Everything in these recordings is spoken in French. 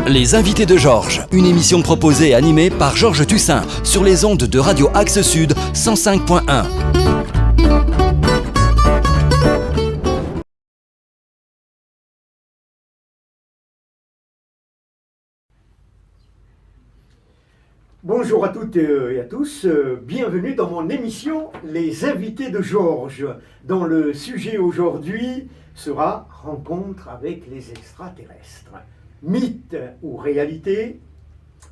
Les invités de Georges, une émission proposée et animée par Georges Tussin sur les ondes de Radio Axe Sud 105.1. Bonjour à toutes et à tous, bienvenue dans mon émission Les invités de Georges, dont le sujet aujourd'hui sera Rencontre avec les extraterrestres. Mythe ou réalité?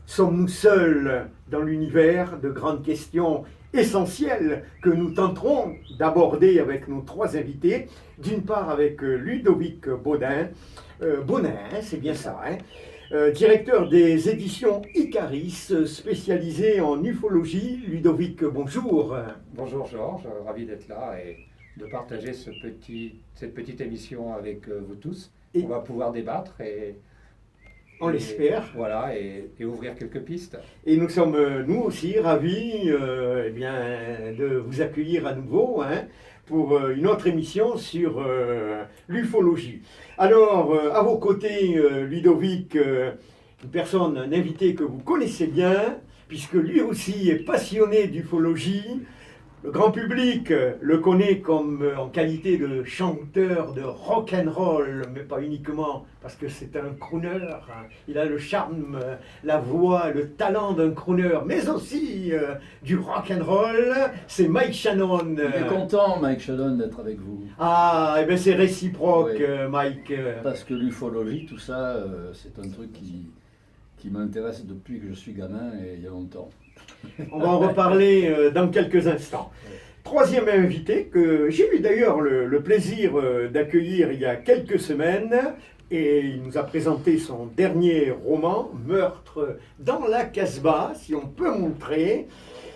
Sommes-nous seuls dans l'univers de grandes questions essentielles que nous tenterons d'aborder avec nos trois invités? D'une part avec Ludovic Baudin, c'est bien ça, hein? Directeur des éditions Icaris, spécialisé en ufologie. Ludovic, bonjour. Bonjour Georges, ravi d'être là et de partager cette petite émission avec vous tous. Et on va pouvoir débattre on l'espère. Voilà, et ouvrir quelques pistes. Et nous sommes, nous aussi, ravis de vous accueillir à nouveau pour une autre émission sur l'ufologie. Alors, à vos côtés, Ludovic, une personne, un invité que vous connaissez bien, puisque lui aussi est passionné d'ufologie. Le grand public le connaît comme en qualité de chanteur de rock and roll, mais pas uniquement parce que c'est un crooner. Il a le charme, la voix, le talent d'un crooner, mais aussi du rock and roll. C'est Mike Shannon. Il est content, Mike Shannon, d'être avec vous. Ah, et bien c'est réciproque, Oui. Mike. Parce que l'ufologie, tout ça, c'est un truc qui m'intéresse depuis que je suis gamin et il y a longtemps. On va en reparler dans quelques instants. Troisième invité que j'ai eu d'ailleurs le plaisir d'accueillir il y a quelques semaines, et il nous a présenté son dernier roman, Meurtre dans la Casbah, si on peut montrer,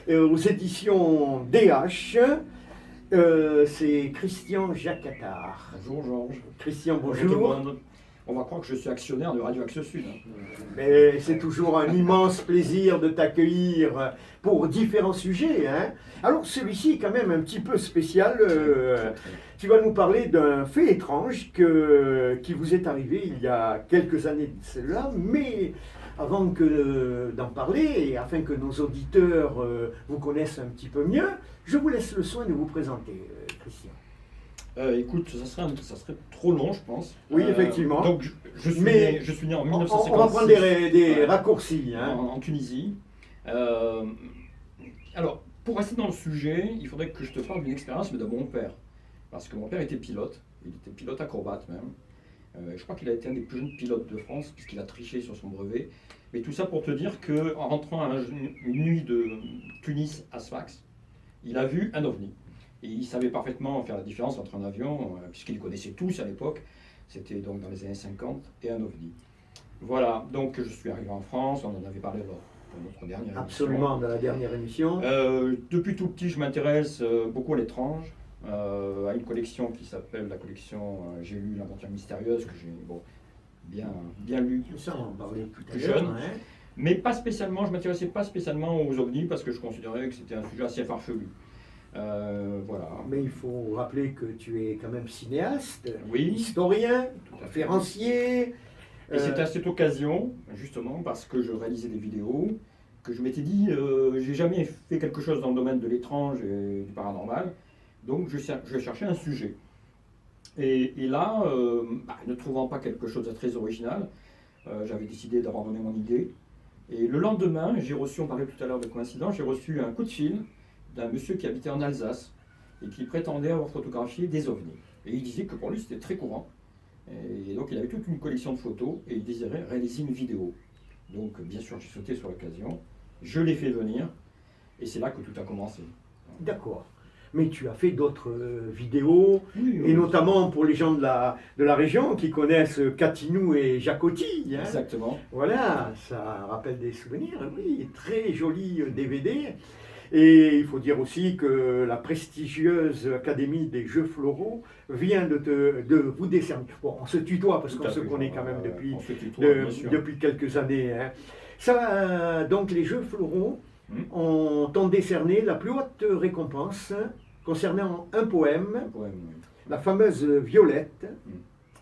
aux éditions DH. C'est Christian Jacatar. Bonjour Georges. Christian, Bonjour tout le bonjour. monde. On va croire que je suis actionnaire de Radio Axe Sud. Mais c'est toujours un immense plaisir de t'accueillir pour différents sujets. Alors celui-ci est quand même un petit peu spécial. Tu vas nous parler d'un fait étrange qui vous est arrivé il y a quelques années de cela, mais avant d'en parler et afin que nos auditeurs vous connaissent un petit peu mieux, je vous laisse le soin de vous présenter, Christian. Écoute, ça serait trop long, je pense. Oui, effectivement. Donc, je suis né en On 1956. va prendre des raccourcis. En Tunisie. Alors, pour rester dans le sujet, il faudrait que je te parle d'une expérience de mon père. Parce que mon père était pilote. Il était pilote acrobate même. Je crois qu'il a été un des plus jeunes pilotes de France, puisqu'il a triché sur son brevet. Mais tout ça pour te dire qu'en rentrant une nuit de Tunis à Sfax, il a vu un ovni. Et il savait parfaitement faire la différence entre un avion, puisqu'il connaissait tous à l'époque, c'était donc dans les années 50, et un ovni. Voilà, donc je suis arrivé en France, on en avait parlé dans notre dernière Absolument, dans la dernière émission. Depuis tout petit, je m'intéresse beaucoup à l'étrange, à une collection qui s'appelle la collection J'ai lu l'aventure mystérieuse, que j'ai bien lu. Ça, on en parlait tout à Plus l'heure. jeune. Mais pas spécialement, je m'intéressais pas spécialement aux ovnis, parce que je considérais que c'était un sujet assez farfelu. Voilà. Mais il faut rappeler que tu es quand même cinéaste, Oui. historien, Tout à fait. conférencier. Et c'est à cette occasion, justement, parce que je réalisais des vidéos, que je m'étais dit, j'ai jamais fait quelque chose dans le domaine de l'étrange et du paranormal, donc je cherchais un sujet. Et là, ne trouvant pas quelque chose de très original, j'avais décidé d'abandonner mon idée. Et le lendemain, j'ai reçu, on parlait tout à l'heure de coïncidence, j'ai reçu un coup de fil d'un monsieur qui habitait en Alsace et qui prétendait avoir photographié des ovnis. Et il disait que pour lui c'était très courant. Et donc il avait toute une collection de photos et il désirait réaliser une vidéo. Donc bien sûr j'ai sauté sur l'occasion, je l'ai fait venir et c'est là que tout a commencé. D'accord. Mais tu as fait d'autres vidéos, Oui, et notamment pour les gens de la région qui connaissent Catinou et Jacoti. Exactement. Voilà, ça rappelle des souvenirs. Oui, très joli DVD. Et il faut dire aussi que la prestigieuse Académie des Jeux Floraux vient de vous décerner. Bon, on se tutoie parce Tout qu'on à se fait, connaît quand même on se tutoie, bien sûr. depuis quelques années. Ça, donc les Jeux Floraux ont décerné la plus haute récompense concernant un poème, Un poème, oui. la fameuse Violette.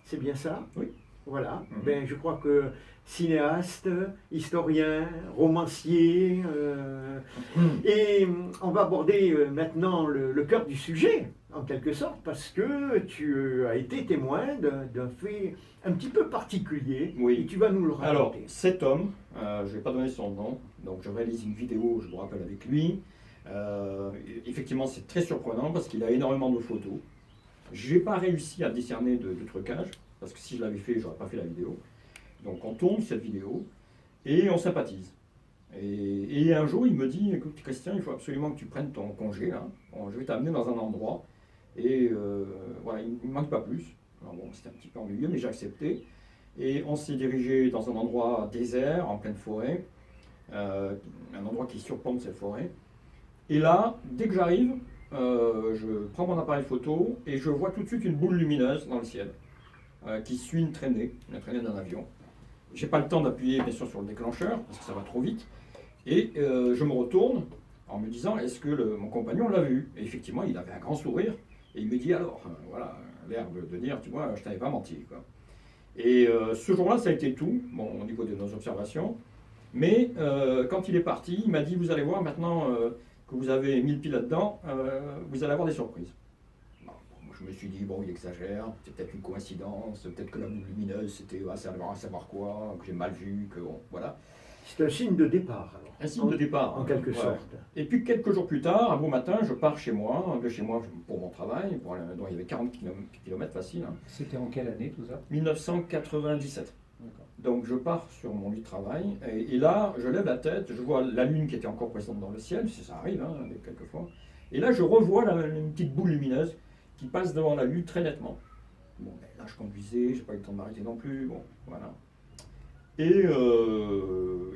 C'est bien ça? Oui. Voilà, Mhm. ben, je crois que cinéaste, historien, romancier, et on va aborder maintenant le cœur du sujet, en quelque sorte, parce que tu as été témoin d'un fait un petit peu particulier, Oui. et tu vas nous le Alors, raconter. cet homme, je ne vais pas donner son nom, donc je réalise une vidéo, je vous rappelle, avec lui. Effectivement, c'est très surprenant parce qu'il a énormément de photos. Je n'ai pas réussi à décerner de trucage, parce que si je l'avais fait, je n'aurais pas fait la vidéo. Donc on tourne cette vidéo et on sympathise. Et un jour, il me dit, écoute Christian, il faut absolument que tu prennes ton congé, là. Bon, je vais t'amener dans un endroit. Et voilà, il ne me manque pas plus. Alors bon, c'était un petit peu ennuyeux, mais j'ai accepté. Et on s'est dirigé dans un endroit désert, en pleine forêt, un endroit qui surplombe cette forêt. Et là, dès que j'arrive, je prends mon appareil photo et je vois tout de suite une boule lumineuse dans le ciel qui suit une traînée d'un avion. J'ai pas le temps d'appuyer bien sûr sur le déclencheur parce que ça va trop vite. Et je me retourne en me disant est-ce que mon compagnon l'a vu? Et effectivement, il avait un grand sourire et il me dit alors, voilà, l'air de dire, tu vois, je t'avais pas menti, quoi. Et ce jour-là, ça a été tout, bon, au niveau de nos observations. Mais quand il est parti, il m'a dit vous allez voir maintenant que vous avez mis le pied là-dedans, vous allez avoir des surprises. Bon, moi, je me suis dit, bon, il exagère, c'est peut-être une coïncidence, peut-être que la boule lumineuse, c'était à savoir quoi, que j'ai mal vu, que bon, voilà. C'est un signe de départ, alors. Un signe de départ. En hein, quelque voilà. sorte. Et puis quelques jours plus tard, un beau matin, je pars chez moi, pour mon travail, dont il y avait 40 km facile, hein, C'était en quelle année tout ça? 1997. D'accord. Donc je pars sur mon lieu de travail, et là, je lève la tête, je vois la lune qui était encore présente dans le ciel, si ça arrive, hein, quelquefois. Et là, je revois une petite boule lumineuse qui passe devant la lune très nettement. Bon, ben, là, je conduisais, j'ai pas eu le temps de m'arrêter non plus, bon, voilà. Et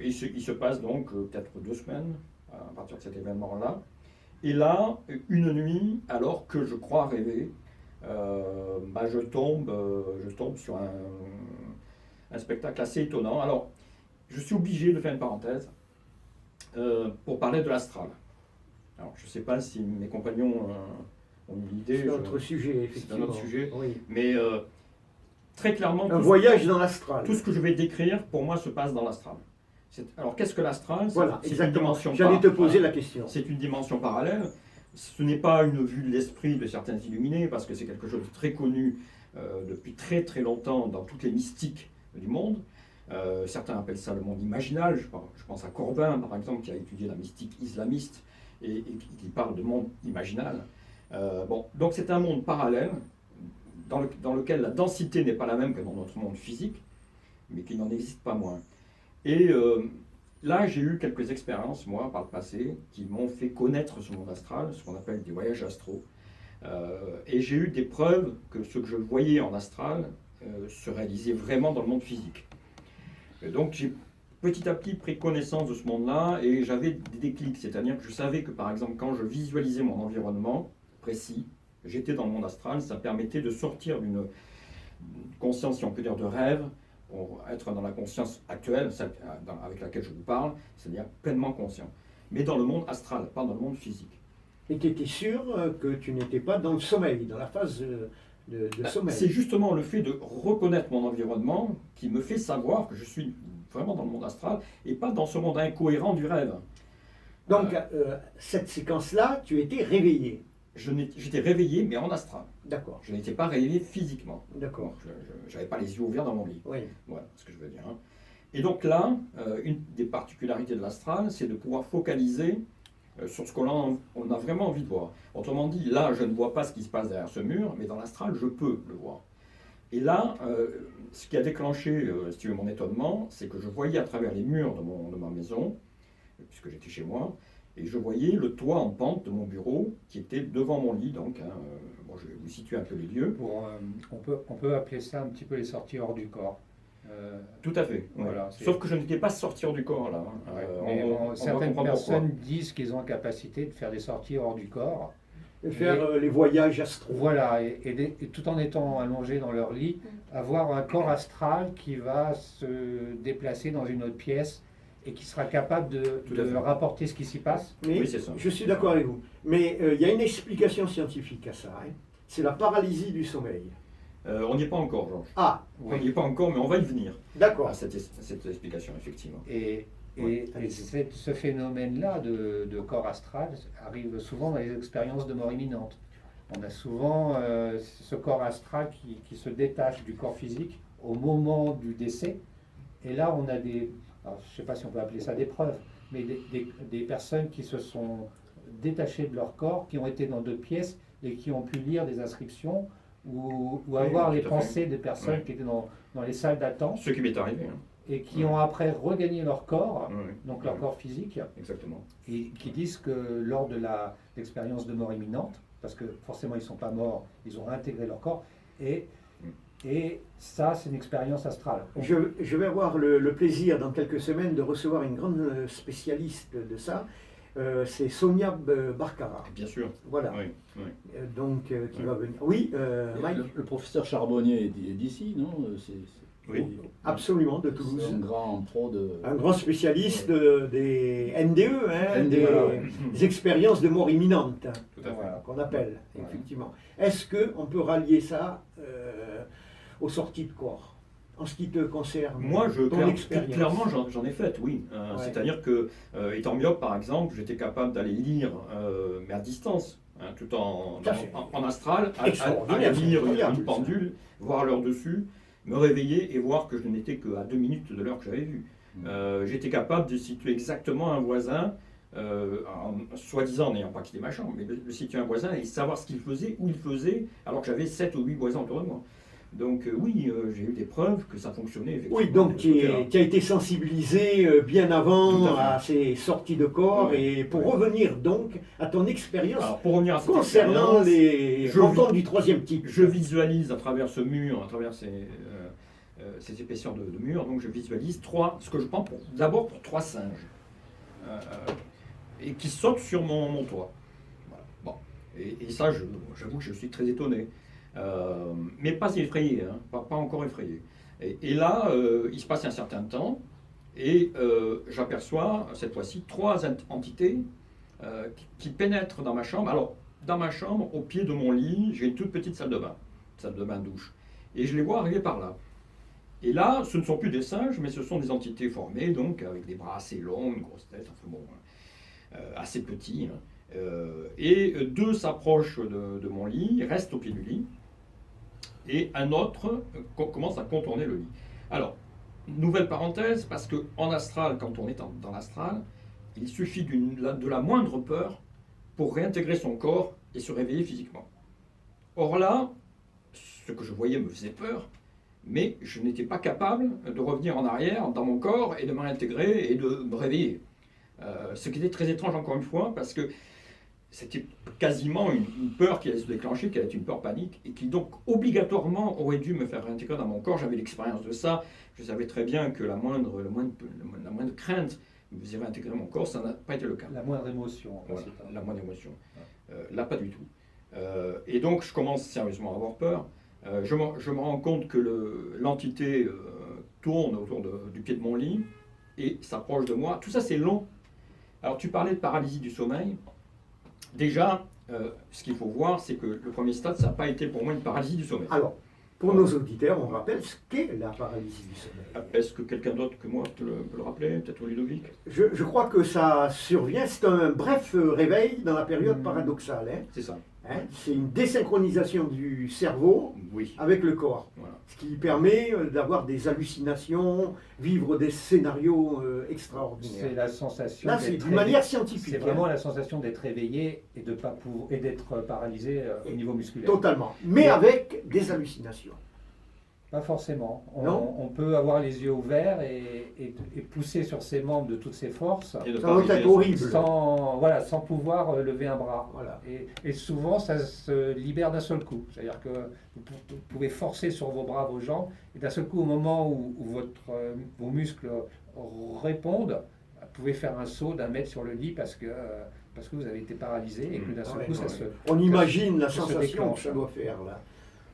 il se passe donc peut-être 2 semaines à partir de cet événement-là. Et là, une nuit, alors que je crois rêver, je tombe sur un spectacle assez étonnant. Alors, je suis obligé de faire une parenthèse pour parler de l'astral. Alors, je ne sais pas si mes compagnons ont une idée. C'est notre sujet, C'est effectivement. un autre sujet. Oui. Mais très clairement, Un voyage dans l'astral. tout ce que je vais décrire, pour moi, se passe dans l'astral. Alors, qu'est-ce que l'astral? Voilà, C'est une exactement. dimension J'allais te poser voilà. la question. C'est une dimension parallèle. Ce n'est pas une vue de l'esprit de certains illuminés, parce que c'est quelque chose de très connu depuis très très longtemps dans toutes les mystiques du monde. Certains appellent ça le monde imaginal. Je pense à Corbin, par exemple, qui a étudié la mystique islamiste et qui parle de monde imaginal. Donc c'est un monde parallèle dans lequel la densité n'est pas la même que dans notre monde physique, mais qui n'en existe pas moins. Et là, j'ai eu quelques expériences, moi, par le passé, qui m'ont fait connaître ce monde astral, ce qu'on appelle des voyages astraux. Et j'ai eu des preuves que ce que je voyais en astral se réalisait vraiment dans le monde physique. Et donc, j'ai petit à petit pris connaissance de ce monde-là et j'avais des déclics, c'est-à-dire que je savais que, par exemple, quand je visualisais mon environnement précis, j'étais dans le monde astral, ça permettait de sortir d'une conscience, si on peut dire, de rêve, pour être dans la conscience actuelle, celle avec laquelle je vous parle, c'est-à-dire pleinement conscient. Mais dans le monde astral, pas dans le monde physique. Et tu étais sûr que tu n'étais pas dans le sommeil, dans la phase de sommeil. C'est justement le fait de reconnaître mon environnement qui me fait savoir que je suis vraiment dans le monde astral et pas dans ce monde incohérent du rêve. Donc, cette séquence-là, tu étais réveillé. J'étais réveillé, mais en astral. D'accord, Je n'étais pas réveillé physiquement. d'accord. Je n'avais pas les yeux ouverts dans mon lit. Oui. Voilà ce que je veux dire. Hein. Et donc là, une des particularités de l'astral, c'est de pouvoir focaliser sur ce qu'on a vraiment envie de voir. Autrement dit, là, je ne vois pas ce qui se passe derrière ce mur, mais dans l'astral, je peux le voir. Et là, ce qui a déclenché, si tu veux, mon étonnement, c'est que je voyais à travers les murs de ma maison, puisque j'étais chez moi, et je voyais le toit en pente de mon bureau qui était devant mon lit. Donc, je vais vous situer un peu les lieux. On peut appeler ça un petit peu les sorties hors du corps. Tout à fait. Voilà, ouais. Sauf que je n'étais pas sorti hors du corps là. Hein. Mais On va certaines comprendre personnes pourquoi. disent qu'ils ont la capacité de faire des sorties hors du corps. Et faire les voyages astraux. Voilà, et tout en étant allongés dans leur lit, avoir un corps astral qui va se déplacer dans une autre pièce et qui sera capable Tout à de fait. rapporter ce qui s'y passe. Mais Oui, c'est ça. je suis d'accord avec vous. Mais il y a une explication scientifique à ça. Hein. C'est la paralysie du sommeil. On n'y est pas encore, Georges. Ah, On n'y est pas encore, mais on va y venir d'accord. à cette explication, effectivement. Et, Ouais, ce phénomène-là de corps astral arrive souvent dans les expériences de mort imminente. On a souvent ce corps astral qui se détache du corps physique au moment du décès. Et là, on a alors, je ne sais pas si on peut appeler ça des preuves, mais des personnes qui se sont détachées de leur corps, qui ont été dans deux pièces et qui ont pu lire des inscriptions ou avoir tout les à fait. pensées des personnes Ouais. qui étaient dans les salles d'attente Ce qui m'est arrivé, hein. et qui ont après regagné leur corps, Ouais, donc leur corps physique, exactement. et qui disent que lors de l'expérience de mort imminente, parce que forcément ils ne sont pas morts, ils ont réintégré leur corps, et ça c'est une expérience astrale. Je vais avoir le plaisir dans quelques semaines de recevoir une grande spécialiste de ça. C'est Sonia Barcara. Bien sûr. Voilà. Oui, oui. Donc, qui Ouais. va venir. Oui, Mike. Le professeur Charbonnier est d'ici, non? Oui. Absolument, de C'est Toulouse. un grand pro de... Un grand spécialiste des NDE, hein, NDE, voilà. des expériences de mort imminente, Tout à fait. Voilà. qu'on appelle, Voilà. effectivement. Est-ce qu'on peut rallier ça aux sorties de corps, en ce qui te concerne, Moi, ton expérience? clairement, j'en ai fait, oui. Ouais. C'est-à-dire que, étant myope, par exemple, j'étais capable d'aller lire, mais à distance, hein, tout Ça, c'est en astral, à extraordinaire, c'est lire incroyable, une ça. pendule, voir l'heure dessus, me réveiller et voir que je n'étais qu'à 2 minutes de l'heure que j'avais vue. J'étais capable de situer exactement un voisin, soi-disant n'ayant pas quitté ma chambre, mais de situer un voisin et savoir ce qu'il faisait, où il faisait, alors que j'avais 7 ou 8 voisins autour de moi. Donc oui, j'ai eu des preuves que ça fonctionnait effectivement. Oui, donc de ce côté-là. tu as été sensibilisé bien Tout avant à à ces sorties de corps, Ouais. et pour Ouais. revenir donc à ton expérience Alors pour revenir à cette concernant expérience, les je rencontres du troisième type. je visualise à travers ce mur, à travers ces épaisseurs de mur, donc je visualise ce que je prends d'abord pour 3 singes, et qui sautent sur mon toit. Voilà. Bon. Et ça, j'avoue que je suis très étonné. Mais pas effrayé, hein, pas encore effrayé. Et là, il se passe un certain temps, et j'aperçois cette fois-ci 3 entités qui pénètrent dans ma chambre. Alors, dans ma chambre, au pied de mon lit, j'ai une toute petite salle de bain douche. Et je les vois arriver par là. Et là, ce ne sont plus des singes, mais ce sont des entités formées, donc avec des bras assez longs, une grosse tête, enfin bon, assez petits. Hein. Et 2 s'approchent de mon lit, restent au pied du lit, et un autre commence à contourner le lit. Alors, nouvelle parenthèse, parce qu'en astral, quand on est dans l'astral, il suffit de la moindre peur pour réintégrer son corps et se réveiller physiquement. Or là, ce que je voyais me faisait peur, mais je n'étais pas capable de revenir en arrière dans mon corps et de me réintégrer et de me réveiller. Ce qui était très étrange encore une fois, parce que c'était quasiment une peur qui allait se déclencher, qui allait être une peur panique, et qui donc obligatoirement aurait dû me faire réintégrer dans mon corps. J'avais l'expérience de ça, je savais très bien que la moindre crainte me faisait réintégrer mon corps, ça n'a pas été le cas. La moindre émotion. Voilà, la moindre émotion. Là, pas du tout. Et donc, je commence sérieusement à avoir peur. Je me rends compte que l'entité tourne autour du pied de mon lit et s'approche de moi. Tout ça, c'est long. Alors, tu parlais de paralysie du sommeil. Déjà, ce qu'il faut voir, c'est que le premier stade, ça n'a pas été pour moi une paralysie du sommeil. Alors, pour nos auditeurs, on rappelle ce qu'est la paralysie du sommeil. Est-ce que quelqu'un d'autre que moi peut le rappeler? Peut-être Ludovic? Je crois que ça survient, c'est un bref réveil dans la période paradoxale. Hein. C'est ça. Hein, c'est une désynchronisation du cerveau Oui. avec le corps, Voilà. ce qui permet d'avoir des hallucinations, vivre des scénarios extraordinaires. C'est la sensation Là, c'est d'être d'une manière scientifique. C'est vraiment la sensation d'être réveillé et de pas et d'être paralysé au niveau musculaire. Totalement, mais avec des hallucinations. Pas forcément. Non. On peut avoir les yeux ouverts et pousser sur ses membres de toutes ses forces Et de Ça pas doit arriver être à- horrible. sans pouvoir lever un bras. Voilà. Et souvent, ça se libère d'un seul coup. C'est-à-dire que vous pouvez forcer sur vos bras, vos jambes, et d'un seul coup, au moment où vos muscles répondent, vous pouvez faire un saut d'1 mètre sur le lit parce que vous avez été paralysé et que d'un seul Ouais, coup, ouais. ça se... On imagine la ça se sensation que déclenche. ça doit faire là.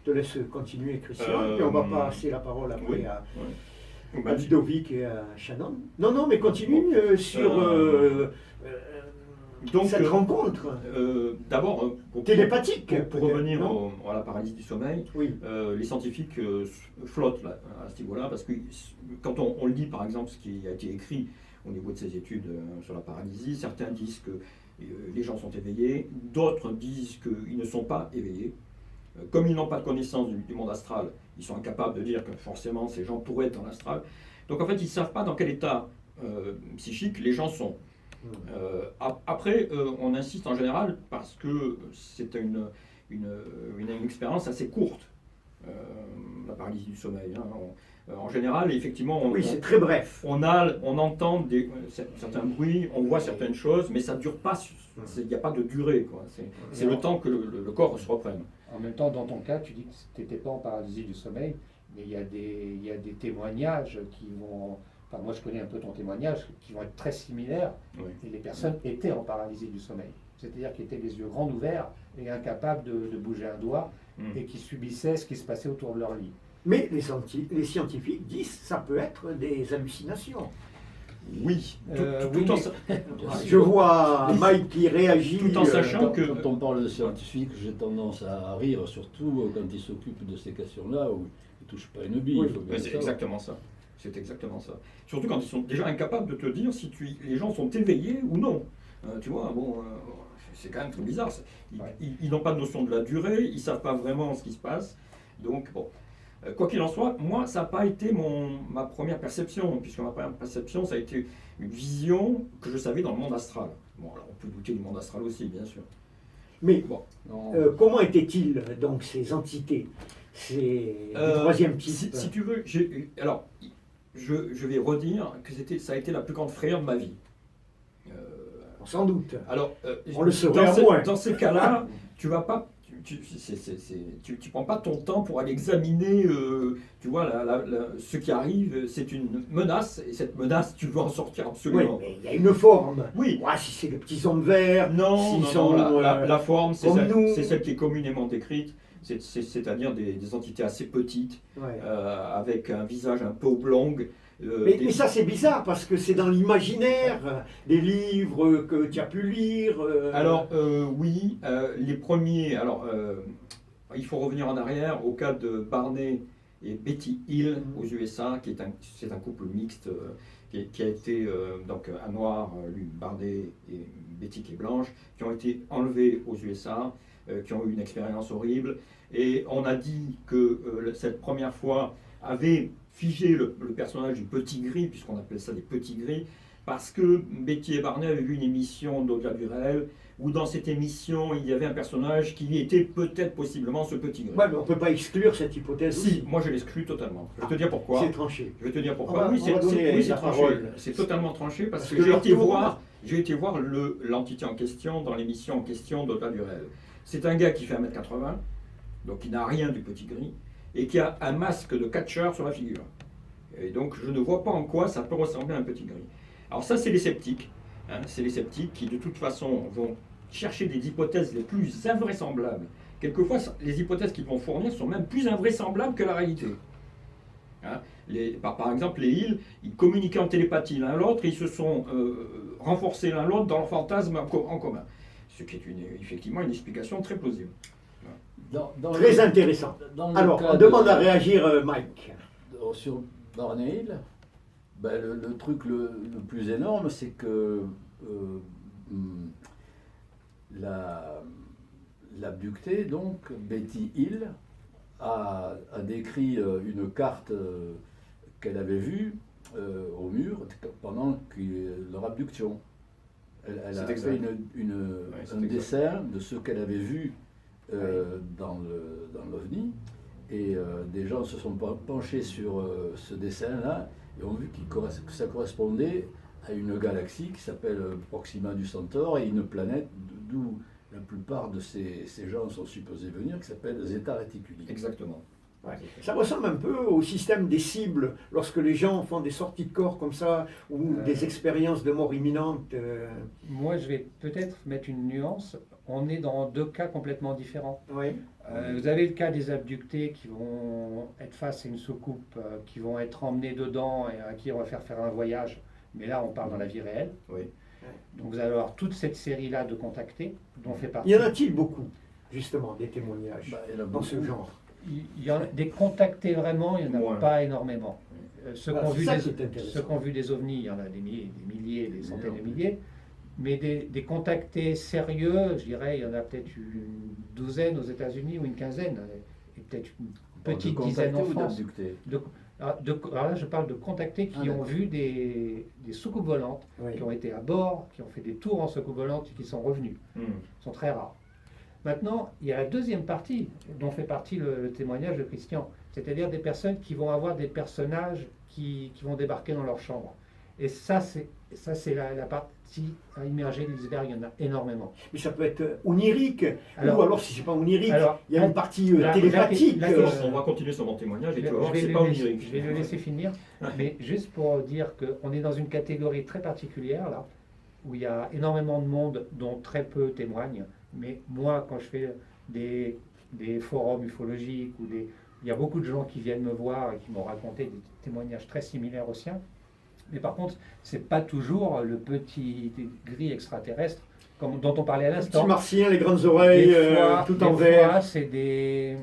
Je te laisse continuer, Christian, puis on va passer la parole après Oui. à Ouais. Ludovic et à Shannon. Non, mais continue sur Donc, cette rencontre d'abord, télépathique. pour revenir à la paralysie du sommeil, Oui. les scientifiques flottent là, à ce niveau-là, parce que quand on lit par exemple ce qui a été écrit au niveau de ces études sur la paralysie, certains disent que les gens sont éveillés, d'autres disent qu'ils ne sont pas éveillés. Comme ils n'ont pas de connaissance du monde astral, ils sont incapables de dire que forcément ces gens pourraient être dans l'astral. Donc en fait, ils ne savent pas dans quel état psychique les gens sont. Après, on insiste en général parce que c'est une expérience assez courte, la paralysie du sommeil. Hein. En général, effectivement, Oui, c'est très bref. on entend certains bruits, on voit certaines choses, mais ça ne dure pas, il n'y a pas de durée, quoi. C'est le temps que le corps se reprenne. En même temps, dans ton cas, tu dis que tu n'étais pas en paralysie du sommeil, mais il y a des témoignages qui vont... Enfin, moi, je connais un peu ton témoignage, qui vont être très similaires. Oui. Et les personnes étaient en paralysie du sommeil. C'est-à-dire qu'ils étaient les yeux grands ouverts et incapables de bouger un doigt et qui subissaient ce qui se passait autour de leur lit. Mais les scientifiques disent que ça peut être des hallucinations. Oui, oui, en, Je vois Mike qui réagit. tout en sachant que... Quand on parle de scientifique, j'ai tendance à rire, surtout quand ils s'occupent de ces questions-là, où ils ne touchent pas une bille. Oui, il faut bien Ouais, le c'est savoir. exactement ça. C'est exactement ça. Surtout quand ils sont déjà incapables de te dire si les gens sont éveillés ou non. Tu vois, bon, c'est quand même très bizarre. Ils n'ont pas de notion de la durée, ils ne savent pas vraiment ce qui se passe. Donc, bon. Quoi qu'il en soit, moi, ça n'a pas été ma première perception, puisque ma première perception, ça a été une vision que je savais dans le monde astral. Bon, alors on peut douter du monde astral aussi, bien sûr. Mais Bon. Non. comment étaient-ils, donc, ces entités, du troisième type? Si tu veux, alors, je vais redire que ça a été la plus grande frayeur de ma vie. Sans doute. Alors, On le saurait à moins. dans ces cas-là, tu vas pas, tu prends pas ton temps pour aller examiner, tu vois, ce qui arrive, c'est une menace, et cette menace, tu veux en sortir Oui, absolument. mais il y a une forme. Oui. Ouais, si c'est les petits hommes verts, Non, s'ils non, sont, non, la forme, c'est comme nous. celle qui est communément décrite, c'est-à-dire des entités assez petites, Ouais. avec un visage un peu oblong. Mais ça c'est bizarre parce que c'est dans l'imaginaire des livres que tu as pu lire. Alors oui, les premiers. Alors il faut revenir en arrière au cas de Barney et Betty Hill aux USA, c'est un couple mixte qui a été donc un noir, lui Barney et Betty qui est blanche, qui ont été enlevés aux USA, qui ont eu une expérience horrible. Et on a dit que cette première fois avait figé le personnage du petit gris, puisqu'on appelle ça des petits gris, parce que Betty et Barney avaient vu une émission d'au-delà du réel, où dans cette émission, il y avait un personnage qui était peut-être possiblement ce petit gris. Ouais, mais on ne peut pas exclure cette hypothèse Si, aussi. moi je l'exclus totalement. Je vais te dire pourquoi. C'est tranché. Je vais te dire On pourquoi. va- Oui, on va donner oui, c'est la tranché. parole. C'est totalement tranché parce Parce que que j'ai leur été tour- voir l'entité en question dans l'émission en question d'au-delà du réel. C'est un gars qui fait 1m80, donc il n'a rien du petit gris, et qui a un masque de catcheur sur la figure. Et donc je ne vois pas en quoi ça peut ressembler à un petit gris. Alors ça, c'est les sceptiques. Hein, c'est les sceptiques qui de toute façon vont chercher des hypothèses les plus invraisemblables. Quelquefois, les hypothèses qu'ils vont fournir sont même plus invraisemblables que la réalité. Hein, par exemple, les Hill, ils communiquaient en télépathie l'un l'autre, ils se sont renforcés l'un l'autre dans leur fantasme en commun. Ce qui est effectivement une explication très plausible. Très intéressant. Dans le Alors, cas on demande de- à réagir Mike. Sur Barney Hill, ben, le truc le plus énorme, c'est que l'abductée, donc Betty Hill, a décrit une carte qu'elle avait vue au mur pendant leur abduction. Elle C'est a exact. fait c'est un exact. dessin de ce qu'elle avait vu dans l'OVNI. Et des gens se sont penchés sur ce dessin-là et ont vu que ça correspondait à une galaxie qui s'appelle Proxima du Centaure et une planète d'où la plupart de ces gens sont supposés venir, qui s'appelle Zeta Reticuli. Exactement. Ouais. Ça ressemble un peu au système des cibles, lorsque les gens font des sorties de corps comme ça, ou des expériences de mort imminente. Moi, je vais peut-être mettre une nuance. On est dans deux cas complètement différents. Ouais. Vous avez le cas des abductés qui vont être face à une soucoupe, qui vont être emmenés dedans et à qui on va faire un voyage. Mais là, on parle dans la vie réelle. Oui. Donc vous allez avoir toute cette série-là de contactés dont fait partie. Y en a-t-il beaucoup, justement, des témoignages Bah, il y en a dans ce beaucoup. genre? Il y en a des contactés vraiment, il n'y en a Moins. pas énormément. Ceux qui Ah, ont c'est vu ça des- qui est intéressant. ceux qui ont vu des ovnis, il y en a des milliers, des centaines de milliers. Mais des contactés sérieux, je dirais, il y en a peut-être une douzaine aux États-Unis ou une quinzaine, et peut-être une petite dizaine en ou France. d'abductés? Alors là, je parle de contactés qui Ah, ont d'accord. vu des soucoupes volantes, Oui. qui ont été à bord, qui ont fait des tours en soucoupe volante et qui sont revenus. Hmm. Ils sont très rares. Maintenant, il y a la deuxième partie dont fait partie le témoignage de Christian, c'est-à-dire des personnes qui vont avoir des personnages qui vont débarquer dans leur chambre. Et ça, c'est la partie à immerger de l'iceberg, il y en a énormément. Mais ça peut être onirique, ou Alors- alors si c'est pas onirique, alors, il y a une partie la- télépathique. la- la- On va continuer sur mon témoignage et Je tu vas voir que vais c'est le pas laisser- onirique. je vais le laisser finir, mais juste pour dire qu'on est dans une catégorie très particulière là, où il y a énormément de monde dont très peu témoignent. Mais moi, quand je fais des forums ufologiques, il y a beaucoup de gens qui viennent me voir et qui m'ont raconté des témoignages très similaires aux siens. Mais par contre, c'est pas toujours le petit gris extraterrestre dont on parlait à Les l'instant. petits martiens, les grandes oreilles, tout en des vert. fois, c'est des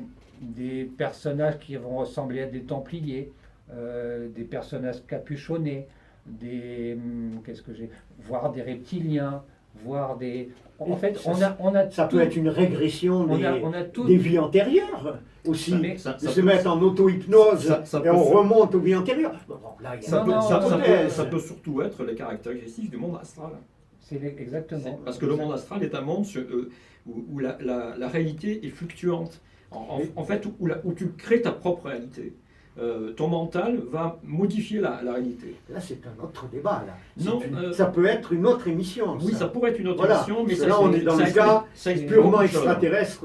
personnages qui vont ressembler à des Templiers, des personnages capuchonnés, voire des reptiliens, voire des. En fait, Ça, on a Ça tout- peut être une régression on a tout. des vies antérieures aussi. Mais de ça se peut- mettre en auto-hypnose ça et peut on se- remonte aux vies antérieures. Bon, là, il y a Ça Non, peut, non, ça- non, ça non, peut- non. ça peut surtout être les caractéristiques du monde astral. Exactement. Parce que le monde astral est un monde où la réalité est fluctuante. En fait, où tu crées ta propre réalité. Ton mental va modifier la réalité. Là, c'est un autre débat. Là. Non, ça peut être une autre émission. Oui, ça pourrait être une autre Voilà. émission, mais Parce que ça, là, on est dans ça le cas ça explique purement beaucoup de choses. extraterrestre.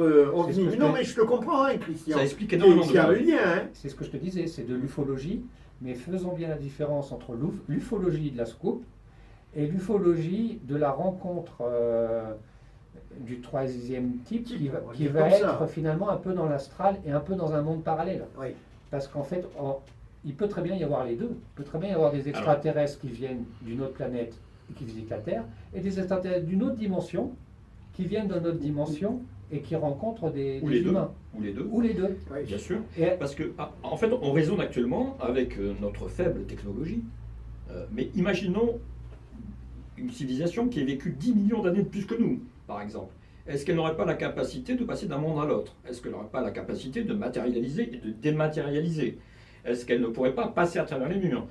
C'est ce que je Non, te- mais je te comprends, hein, Christian. Ça explique Il énormément de y a un choses. lien. Hein. C'est ce que je te disais, c'est de l'ufologie, mais faisons bien la différence entre l'ufologie de la scoop et l'ufologie de la rencontre du troisième type qui on va qui dire va comme ça. être finalement un peu dans l'astral et un peu dans un monde parallèle. Oui. Parce qu'en fait, il peut très bien y avoir les deux. Il peut très bien y avoir des extraterrestres qui viennent d'une autre planète et qui visitent la Terre, et des extraterrestres d'une autre dimension qui viennent d'une autre dimension et qui rencontrent des Ou les deux. humains. Ou les deux, Ou les deux. Oui. bien sûr. Et Parce que, en fait, on raisonne actuellement avec notre faible technologie. Mais imaginons une civilisation qui a vécu 10 millions d'années de plus que nous, par exemple. Est-ce qu'elle n'aurait pas la capacité de passer d'un monde à l'autre? Est-ce qu'elle n'aurait pas la capacité de matérialiser et de dématérialiser? Est-ce qu'elle ne pourrait pas passer à travers les murs?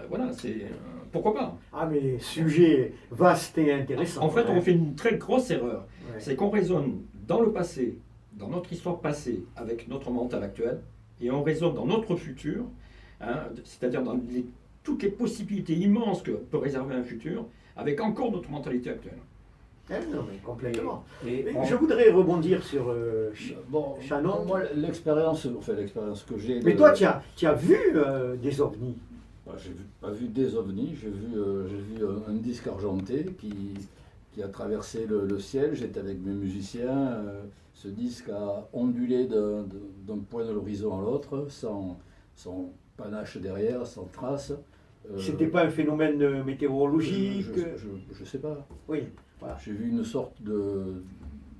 Voilà, c'est... pourquoi pas? Ah, mais sujet vaste et intéressant. En fait, hein. on fait une très grosse erreur. Ouais. C'est qu'on raisonne dans le passé, dans notre histoire passée, avec notre mental actuel, et on raisonne dans notre futur, hein, c'est-à-dire dans toutes les possibilités immenses que peut réserver un futur, avec encore notre mentalité actuelle. Non, mais complètement. et Mais on- je voudrais rebondir sur Bon, Shannon. moi, l'expérience que j'ai. Mais toi, tu as vu des ovnis? J'ai pas vu des ovnis, j'ai vu un disque argenté qui a traversé le ciel. J'étais avec mes musiciens. Ce disque a ondulé d'un point de l'horizon à l'autre, sans panache derrière, sans trace. C'était pas un phénomène météorologique? Je sais pas. Oui, voilà. J'ai vu une sorte de.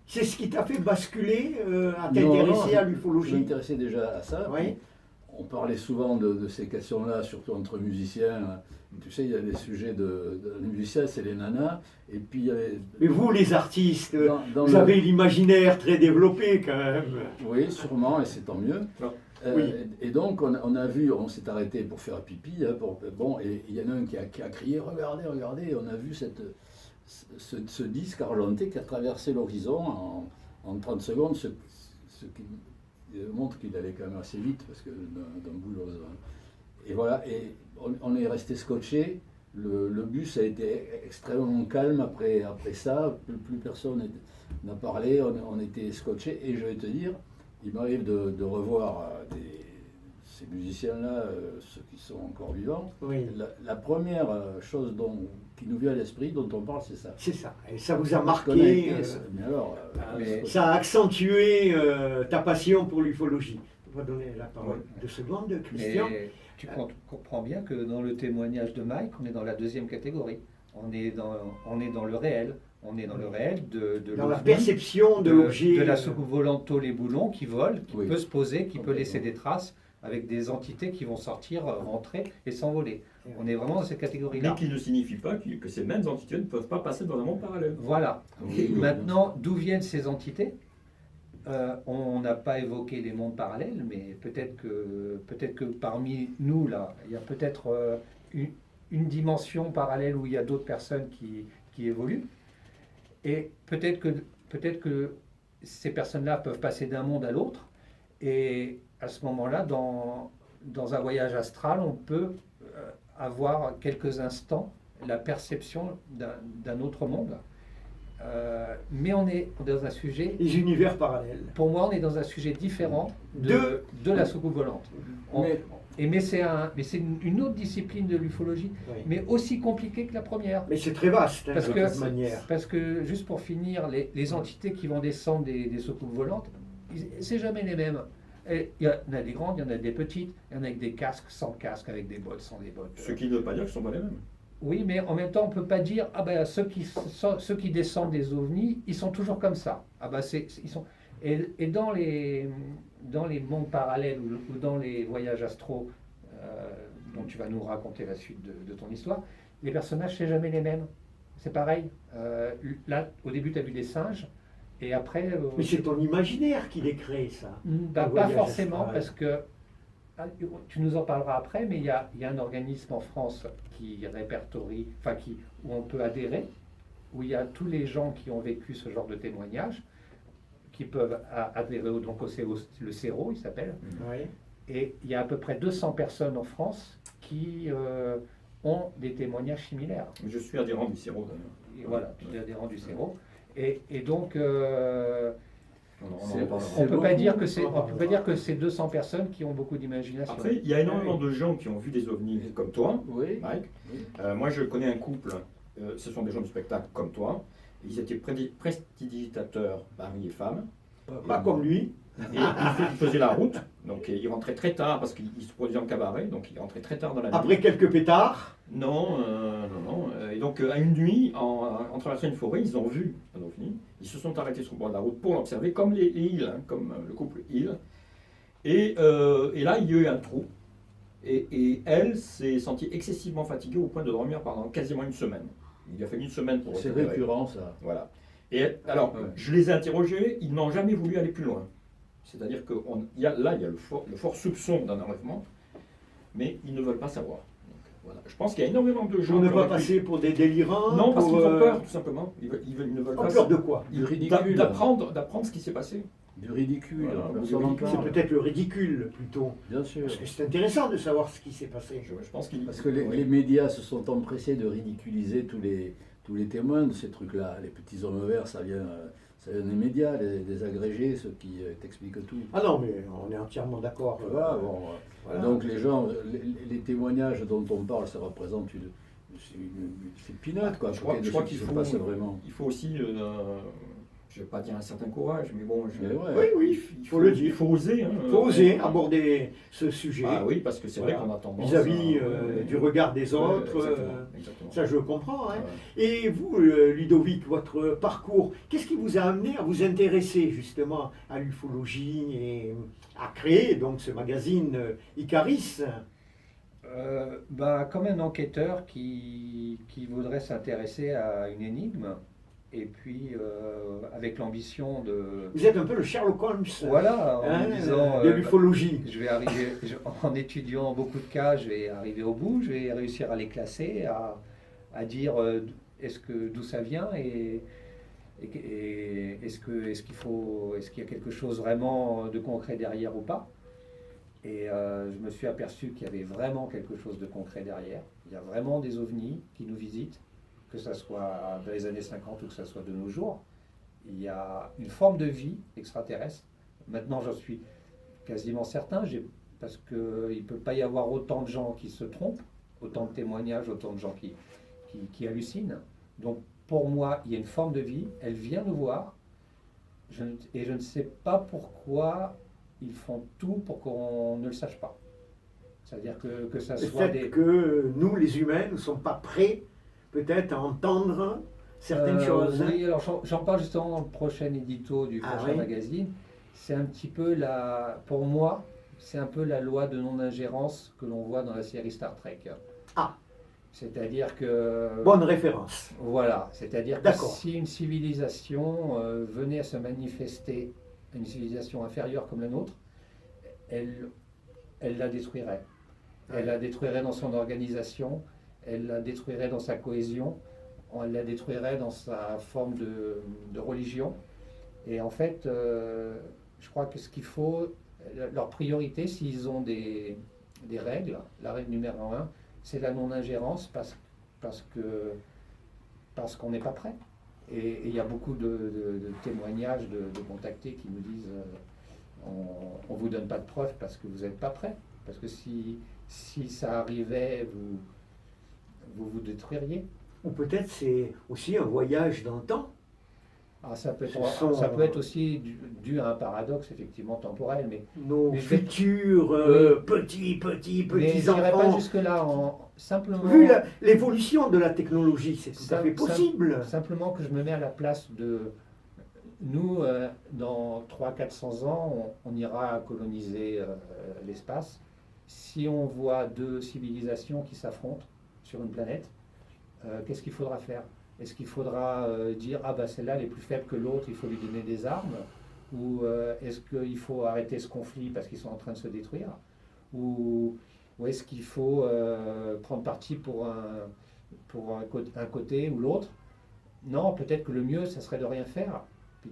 C'est ce qui t'a fait basculer à Non, t'intéresser non, à Je l'ufologie? m'intéressais déjà à ça. Oui. On parlait souvent de ces questions-là, surtout entre musiciens. Tu sais, il y a des sujets les musiciens, c'est les nanas. Et puis il y avait. Mais vous, les artistes, dans vous avez l'imaginaire très développé quand même. Oui, sûrement, et c'est tant mieux. Non. Oui. Et donc, on s'est arrêté pour faire pipi. Hein, bon, et il y en a un qui a crié, regardez, et on a vu ce disque argenté qui a traversé l'horizon en 30 secondes, ce qui montre qu'il allait quand même assez vite, parce que d'un boulot. Et voilà, et on est resté scotché. Le bus a été extrêmement calme après ça, plus personne n'a parlé, on était scotché, et je vais te dire, il m'arrive de revoir ces musiciens-là, ceux qui sont encore vivants. Oui. La première chose qui nous vient à l'esprit, dont on parle, c'est ça. C'est ça. Et ça vous a Je marqué. connais, mais alors, mais- Ça a accentué ta passion pour l'ufologie. On va donner la parole 2 secondes de Christian. Mais tu comprends bien que dans le témoignage de Mike, on est dans la deuxième catégorie. On est dans le réel. On est dans le réel de Dans la l'OVNI, perception de l'objet. de la soucoupe volante les boulons qui vole, qui Oui. peut se poser, qui peut Complètement. laisser des traces avec des entités qui vont sortir, rentrer et s'envoler. On est vraiment dans cette Mais catégorie-là. qui ne signifie pas que ces mêmes entités ne peuvent pas passer dans un monde parallèle. Voilà. Oui, oui, Maintenant, d'où viennent ces entités? On n'a pas évoqué les mondes parallèles, mais peut-être que parmi nous, là, il y a peut-être une dimension parallèle où il y a d'autres personnes qui évoluent. Et peut-être que ces personnes-là peuvent passer d'un monde à l'autre. Et à ce moment-là, dans un voyage astral, on peut avoir quelques instants la perception d'un autre monde. Mais on est dans un sujet, Les univers parallèles. pour moi, on est dans un sujet différent de la soucoupe volante. Mais c'est une autre discipline de l'ufologie, Oui. mais aussi compliquée que la première. Mais c'est très vaste, hein, Parce de que- toute manière. Parce que, juste pour finir, les entités qui vont descendre des soucoupes volantes, c'est jamais les mêmes. Et il y en a des grandes, il y en a des petites, il y en a avec des casques, sans casque, avec des bottes, sans des bottes. Ce qui ne veut pas dire qu'ils ne sont pas les mêmes. Oui, mais en même temps, on ne peut pas dire, ah ben, ceux qui descendent des ovnis, ils sont toujours comme ça. Ah ben, ils sont... Et dans les mondes parallèles ou dans les voyages astraux, dont tu vas nous raconter la suite de ton histoire, les personnages, c'est jamais les mêmes. C'est pareil. Là, au début, tu as vu des singes, et après... Mais c'est ton imaginaire qui les crée, ça. Bah, Un pas voyage forcément, astral. parce que tu nous en parleras après, mais il y a un organisme en France qui répertorie, où on peut adhérer, où il y a tous les gens qui ont vécu ce genre de témoignages, qui peuvent adhérer le CERO, il s'appelle, Oui. et il y a à peu près 200 personnes en France qui ont des témoignages similaires. Je suis adhérent du CIRO d'ailleurs. Et voilà, tu es adhérent du CERO. Et donc, On en C'est- reparlera. on peut pas beaucoup. dire que on peut pas dire que c'est 200 personnes qui ont beaucoup d'imagination. Après, il y a énormément de gens qui ont vu des ovnis comme toi, Oui. Mike. Oui. Moi, je connais un couple, ce sont des gens de spectacle comme toi. Ils étaient prestidigitateurs, mari et femme. Pas comme lui. Et ils faisaient la route, donc ils rentraient très tard parce qu'ils se produisaient en cabaret, donc ils rentraient très tard dans la nuit. Après quelques pétards. Non. Et donc, à une nuit, en traversant une forêt, ils ont vu un ovni. Ils se sont arrêtés sur le bord de la route pour l'observer, comme les Hill, hein, comme le couple Hill. Et là, il y a eu un trou. Et elle s'est sentie excessivement fatiguée au point de dormir pendant quasiment une semaine. Il a fallu une semaine pour C'est récupérer. récurrent, ça. Voilà. Et alors, Ouais. je les ai interrogés, ils n'ont jamais voulu aller plus loin. C'est-à-dire qu'il y a le fort soupçon d'un enlèvement, mais ils ne veulent pas savoir. Donc, voilà. Je pense qu'il y a énormément de gens Pour ne qui pas ont vécu- passer pour des délirants. Non, parce pour, qu'ils ont peur, tout simplement. Ils ne veulent En pas peur de quoi? Du ridicule. d'apprendre ce qui s'est passé. Du ridicule. Voilà, Personne n'en C'est parle. peut-être le ridicule, plutôt. Bien sûr. Parce que c'est intéressant de savoir ce qui s'est passé. Je pense qu'il Parce que les oui. médias se sont empressés de ridiculiser tous les témoins de ces trucs-là. Les petits hommes verts, ça vient des médias, des agrégés, ceux qui t'expliquent tout. Ah non, mais on est entièrement d'accord. Voilà, bon, Voilà. Donc les gens, les témoignages dont on parle, ça représente une peanut, quoi. Je crois à côté de qu'il ce qui se faut- passe vraiment. Il faut aussi, je ne vais pas dire un certain courage, mais bon, Mais ouais. Oui, oui, il faut le dire. Il faut oser. Hein, Il faut oser aborder ce sujet Ah oui, parce que c'est vrai Voilà. qu'on a tendance vis-à-vis à- du regard des autres. Exactement. Ça, je comprends. Hein. Ouais. Et vous, Ludovic, votre parcours, qu'est-ce qui vous a amené à vous intéresser justement à l'ufologie et à créer donc ce magazine Icaris? Comme un enquêteur qui voudrait s'intéresser à une énigme, et puis avec l'ambition de... Vous êtes un peu le Sherlock Holmes Voilà, en hein, me disant... de l'ufologie. je vais arriver, en étudiant beaucoup de cas, je vais arriver au bout, je vais réussir à les classer, à dire d'où ça vient et est-ce qu'il y a quelque chose vraiment de concret derrière ou pas. Et je me suis aperçu qu'il y avait vraiment quelque chose de concret derrière. Il y a vraiment des ovnis qui nous visitent, que ce soit dans les années 50 ou que ce soit de nos jours. Il y a une forme de vie extraterrestre. Maintenant, j'en suis quasiment certain, parce qu'il ne peut pas y avoir autant de gens qui se trompent, autant de témoignages, autant de gens qui hallucinent. Donc, pour moi, il y a une forme de vie, elle vient nous voir, et je ne sais pas pourquoi ils font tout pour qu'on ne le sache pas. C'est-à-dire que ça Le soit fait que nous, les humains, ne sommes pas prêts peut-être à entendre certaines choses. Oui, alors j'en parle justement dans le prochain édito du Ah prochain oui. magazine. C'est un petit peu pour moi, c'est un peu la loi de non-ingérence que l'on voit dans la série Star Trek. Ah. C'est-à-dire que, Bonne référence. voilà, c'est-à-dire que D'accord. si une civilisation venait à se manifester, une civilisation inférieure comme la nôtre, elle la détruirait. Elle la détruirait dans son organisation, elle la détruirait dans sa cohésion, elle la détruirait dans sa forme de religion. Et en fait, je crois que ce qu'il faut, leur priorité, s'ils ont des règles, la règle numéro 1, c'est la non-ingérence parce qu'on n'est pas prêt. Et il y a beaucoup de témoignages de contactés qui nous disent on ne vous donne pas de preuves parce que vous n'êtes pas prêt. Parce que si ça arrivait, vous détruiriez. Ou peut-être c'est aussi un voyage dans le temps. Ah, ça peut Ce être aussi dû à un paradoxe effectivement temporel, mais Nos Mais futurs oui. petits mais je n'irai pas enfants. jusque-là. Simplement, Vu l'évolution de la technologie, c'est tout à fait possible. simplement que je me mets à la place de nous, dans 300-400 ans, on ira coloniser l'espace. Si on voit deux civilisations qui s'affrontent sur une planète, qu'est-ce qu'il faudra faire? Est-ce qu'il faudra dire ah bah celle-là elle est plus faible que l'autre, il faut lui donner des armes? Ou est-ce qu'il faut arrêter ce conflit parce qu'ils sont en train de se détruire? Ou est-ce qu'il faut prendre parti pour un côté ou l'autre? Non, peut-être que le mieux, ça serait de rien faire, puis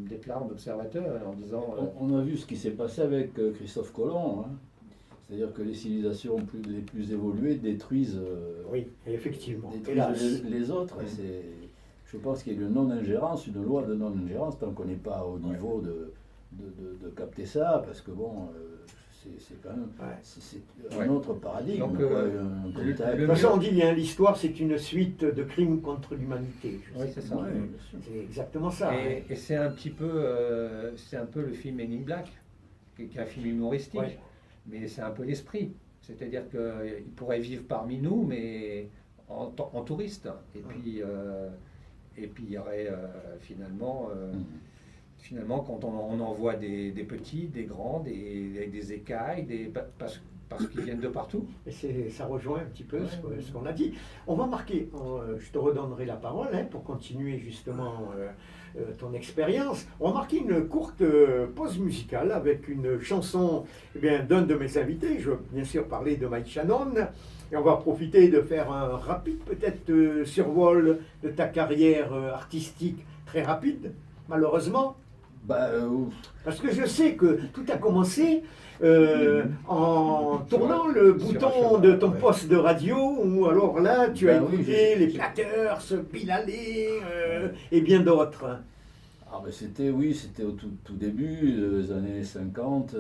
d'être là en observateur en disant On a vu ce qui s'est passé avec Christophe Colomb, hein. C'est-à-dire que les civilisations les plus évoluées détruisent, Oui, effectivement. détruisent Hélas. les autres. Et je pense qu'il y a une non-ingérence, une loi de non-ingérence, tant qu'on n'est pas au niveau de capter ça, parce que bon, c'est quand même Ouais. c'est Ouais. un autre paradigme. Donc, quoi, un contact. De toute façon, on dit bien, l'histoire, c'est une suite de crimes contre l'humanité. Je Oui, sais c'est plus. ça. Ouais, bien sûr. C'est exactement ça. hein. Et c'est un petit peu, c'est un peu le film Men in Black, qui est un film humoristique, Ouais. mais c'est un peu l'esprit. C'est-à-dire qu'il pourrait vivre parmi nous, mais en touriste. Et puis il y aurait finalement, quand on en voit des petits, des grands, avec des écailles, parce qu'ils viennent de partout. Et ça rejoint un petit peu Ouais. ce qu'on a dit. On va marquer, je te redonnerai la parole pour continuer justement ton expérience. On va marquer une courte pause musicale avec une chanson d'un de mes invités. Je veux bien sûr parler de Mike Shannon. Et on va profiter de faire un rapide peut-être survol de ta carrière artistique, très rapide, malheureusement. Parce que je sais que tout a commencé en tournant le bouton de ton poste de radio, où alors là, tu as écouté les Platters, Bill Haley et bien d'autres. Ah ben c'était au tout début, des années 50.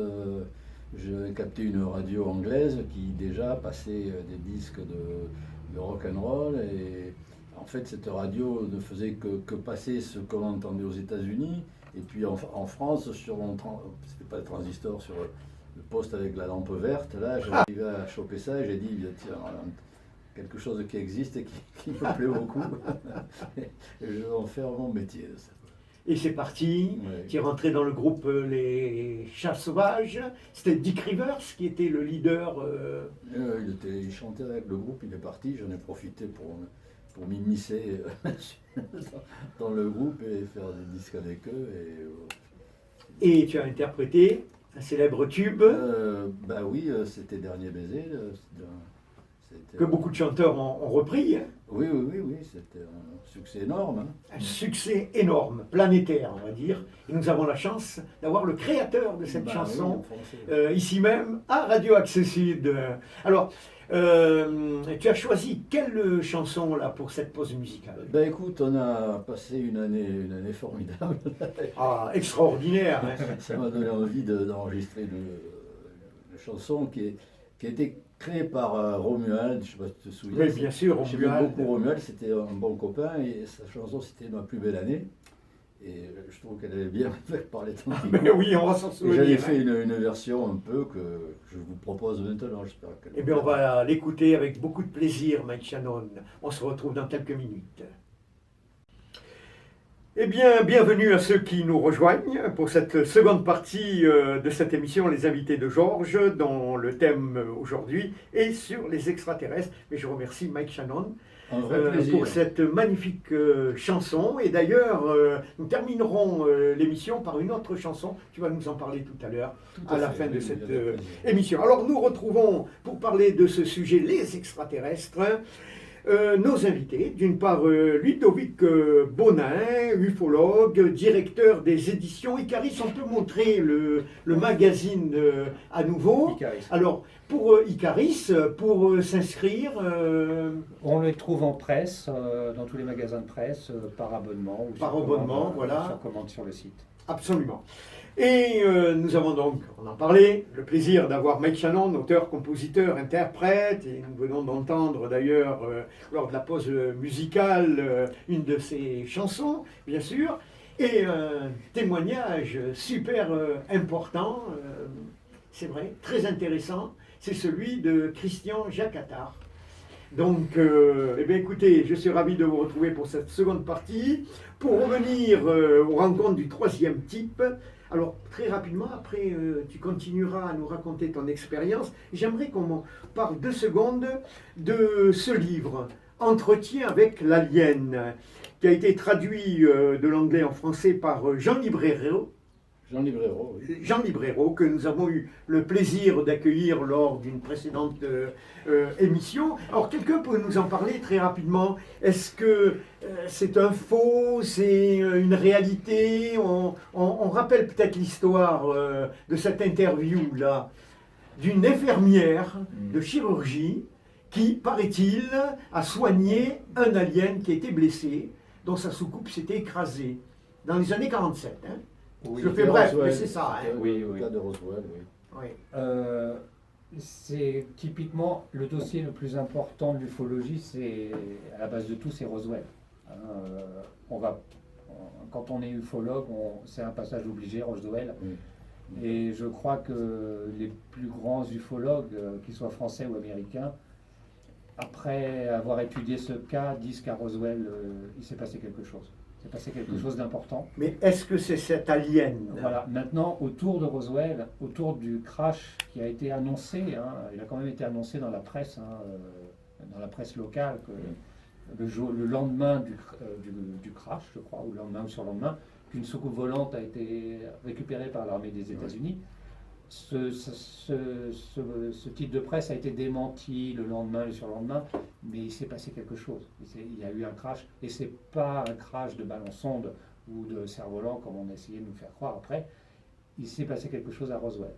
J'avais capté une radio anglaise qui déjà passait des disques de rock and roll, et en fait cette radio ne faisait que passer ce qu'on entendait aux États-Unis. Et puis en France, c'était pas le transistor, sur le poste avec la lampe verte, là j'arrivais à choper ça et j'ai dit tiens, quelque chose qui existe et qui me plaît beaucoup. Et je vais en faire mon métier de ça. Et c'est parti, Ouais. tu es rentré dans le groupe Les Chats Sauvages. C'était Dick Rivers qui était le leader. Il chantait avec le groupe, il est parti, j'en ai profité pour m'immiscer dans le groupe et faire des disques avec eux. Et tu as interprété un célèbre tube Bah oui, c'était Dernier baiser. que beaucoup de chanteurs ont repris. Oui, c'était un succès énorme. Hein. Un succès énorme, planétaire, on va dire. Et nous avons la chance d'avoir le créateur de cette Bah chanson oui, en français. ici même à Radio Axe Sud. Alors, tu as choisi quelle chanson là pour cette pause musicale? Ben écoute, on a passé une année formidable. Ah, extraordinaire. hein. Ça m'a donné envie d'enregistrer une chanson qui a été créée par Romuald, je ne sais pas si tu te souviens. Oui, bien sûr, J'aimais Romuald. beaucoup Romuald, c'était un bon copain, et sa chanson c'était Ma plus belle année. Et je trouve qu'elle est bien faite par les temps qui Ben courent. oui, on va s'en Et souvenir. j'avais fait hein. une version un peu que je vous propose maintenant, j'espère qu'elle Eh vous bien, on plaira. va l'écouter avec beaucoup de plaisir, Mike Shannon. On se retrouve dans quelques minutes. Eh bien, bienvenue à ceux qui nous rejoignent pour cette seconde partie de cette émission, Les Invités de Georges, dont le thème aujourd'hui est sur les extraterrestres. Mais je remercie Mike Shannon Un vrai plaisir. pour cette magnifique chanson. Et d'ailleurs, nous terminerons l'émission par une autre chanson. Tu vas nous en parler tout à l'heure, Tout à la fait, fin de oui, cette avec plaisir. émission. Alors, nous retrouvons, pour parler de ce sujet, les extraterrestres, nos invités. D'une part, Ludovic Bonin, ufologue, directeur des éditions Icaris. On peut montrer le magazine à nouveau. Icaris. Alors, pour Icaris, pour s'inscrire, On les trouve en presse, dans tous les magasins de presse, par abonnement. Ou Par sur abonnement, commande, voilà. Sur commande sur le site. absolument. Et nous avons donc, on en parlait, le plaisir d'avoir Mike Shannon, auteur, compositeur, interprète, et nous venons d'entendre d'ailleurs lors de la pause musicale une de ses chansons, bien sûr, et un témoignage super important, c'est vrai, très intéressant, c'est celui de Christian Jacques Attard. Donc, eh bien, écoutez, je suis ravi de vous retrouver pour cette seconde partie. Pour revenir aux rencontres du troisième type, alors très rapidement, après tu continueras à nous raconter ton expérience. J'aimerais qu'on parle 2 secondes de ce livre, Entretien avec l'alien, qui a été traduit de l'anglais en français par Jean Librero. Jean Librero, oui. Jean Librero, que nous avons eu le plaisir d'accueillir lors d'une précédente émission. Alors, quelqu'un peut nous en parler très rapidement. Est-ce que c'est un faux, c'est une réalité? On rappelle peut-être l'histoire de cette interview-là d'une infirmière de chirurgie qui, paraît-il, a soigné un alien qui était blessé, dont sa soucoupe s'était écrasée, dans les années 47. Hein. Oui. Je fais bref, mais Roswell, c'est ça. Hein. Oui, Le oui. cas de Roswell, oui. Oui. C'est typiquement le dossier le plus important de l'ufologie, c'est à la base de tout, c'est Roswell. Hein, quand on est ufologue, c'est un passage obligé, Roswell. Oui. Et je crois que les plus grands ufologues, qu'ils soient français ou américains, après avoir étudié ce cas, disent qu'à Roswell, il s'est passé quelque chose. Il s'est passé quelque chose d'important. Mais est-ce que c'est cet alien? Voilà, maintenant, autour de Roswell, autour du crash qui a été annoncé, hein, il a quand même été annoncé dans la presse, dans la presse locale, que le lendemain du crash, je crois, ou le lendemain ou surlendemain, qu'une soucoupe volante a été récupérée par l'armée des États-Unis. Ce type de presse a été démenti le lendemain et le surlendemain, mais il s'est passé quelque chose. Il y a eu un crash, et c'est pas un crash de ballon-sonde ou de cerf-volant comme on a essayé de nous faire croire après. Il s'est passé quelque chose à Roswell.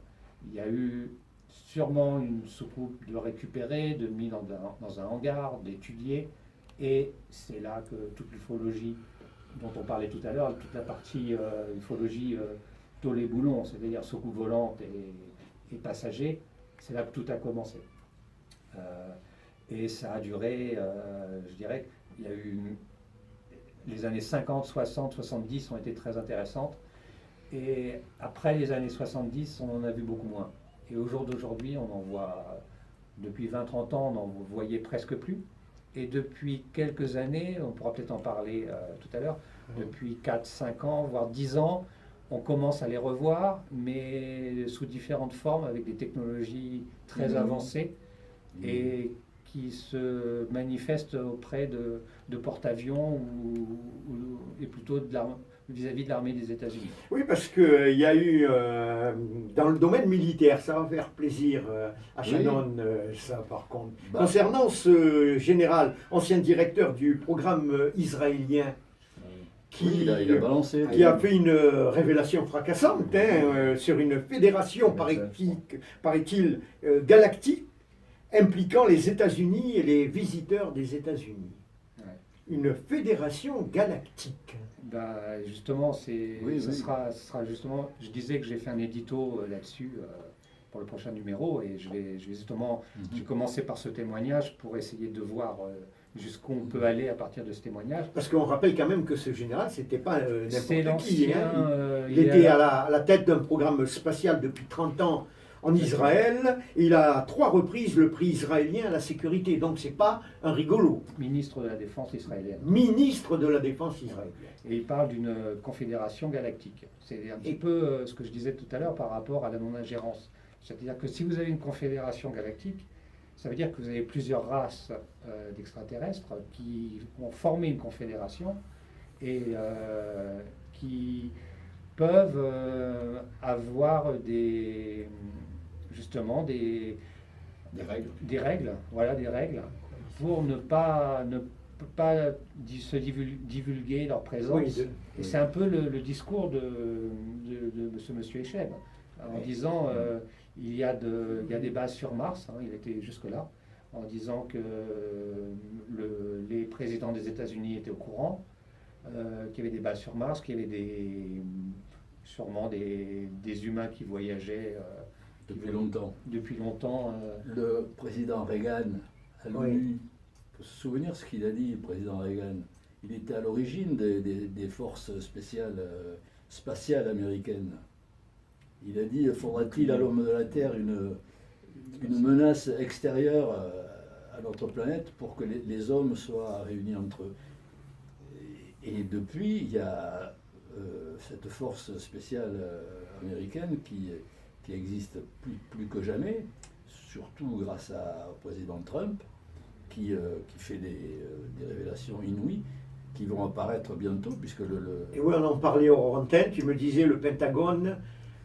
Il y a eu sûrement une soucoupe de récupérer, de mise dans un hangar, d'étudier, et c'est là que toute l'ufologie dont on parlait tout à l'heure, toute la partie ufologie tôle et boulon, c'est-à-dire soucoupe volante et passagers, c'est là que tout a commencé. Et ça a duré, je dirais, il y a eu les années 50, 60, 70 ont été très intéressantes. Et après les années 70, on en a vu beaucoup moins. Et au jour d'aujourd'hui, on en voit, depuis 20-30 ans, on n'en voyait presque plus. Et depuis quelques années, on pourra peut-être en parler tout à l'heure, depuis 4-5 ans, voire 10 ans, on commence à les revoir, mais sous différentes formes, avec des technologies très avancées, et qui se manifestent auprès de porte-avions et plutôt vis-à-vis de l'armée des États-Unis. Oui, parce qu'il y a eu, dans le domaine militaire, ça va faire plaisir à Shannon, ça par contre. Bah. Concernant ce général, ancien directeur du programme israélien, Oui, il a balancé. qui a fait une révélation fracassante sur une fédération, paraît-il, galactique, impliquant les États-Unis et les visiteurs des États-Unis. Ouais. Une fédération galactique. Bah, justement, ce sera justement. Je disais que j'ai fait un édito là-dessus pour le prochain numéro, et je vais justement. J'ai commencé par ce témoignage pour essayer de voir jusqu'où on peut aller à partir de ce témoignage. Parce qu'on rappelle quand même que ce général, c'était pas C'est n'importe qui. l'ancien. Il était à la tête d'un programme spatial depuis 30 ans en Israël. Il a à 3 reprises le prix israélien à la sécurité. Donc c'est pas un rigolo. Ministre de la Défense israélienne. Ministre de la Défense israélienne. Et il parle d'une confédération galactique. C'est un petit peu ce que je disais tout à l'heure par rapport à la non-ingérence. C'est-à-dire que si vous avez une confédération galactique, ça veut dire que vous avez plusieurs races d'extraterrestres qui ont formé une confédération et qui peuvent avoir justement des règles, voilà, des règles pour ne pas se divulguer leur présence. Oui, et c'est un peu le discours de ce monsieur Echeb, en disant il y a des bases sur Mars, hein, il était jusque-là, en disant que les présidents des États-Unis étaient au courant, qu'il y avait des bases sur Mars, qu'il y avait sûrement des humains qui voyageaient Depuis longtemps. Depuis longtemps. Le président Reagan, à l'ONU, il faut se souvenir ce qu'il a dit, le président Reagan. Il était à l'origine des forces spatiales américaines. Il a dit, faudra-t-il à l'homme de la Terre une menace extérieure à notre planète pour que les hommes soient réunis entre eux. Et depuis, il y a cette force spéciale américaine qui existe plus que jamais, surtout grâce au président Trump, qui fait des révélations inouïes, qui vont apparaître bientôt, puisque Et oui, on en parlait hors antenne, tu me disais le Pentagone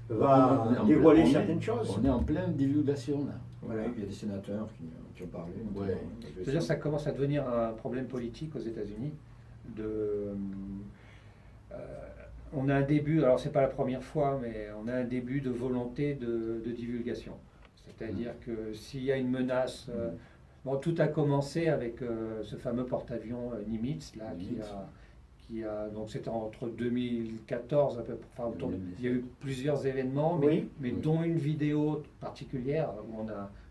va dévoiler certaines choses. On est en pleine divulgation là. Voilà, il y a des sénateurs qui ont parlé. Ouais. C'est-à-dire que ça commence à devenir un problème politique aux États-Unis. On a un début, alors c'est pas la première fois, mais on a un début de volonté de divulgation. C'est-à-dire que s'il y a une menace, bon, tout a commencé avec ce fameux porte-avions Nimitz là, donc c'était entre 2014 à peu près, enfin, il y a eu plusieurs événements, mais dont une vidéo particulière où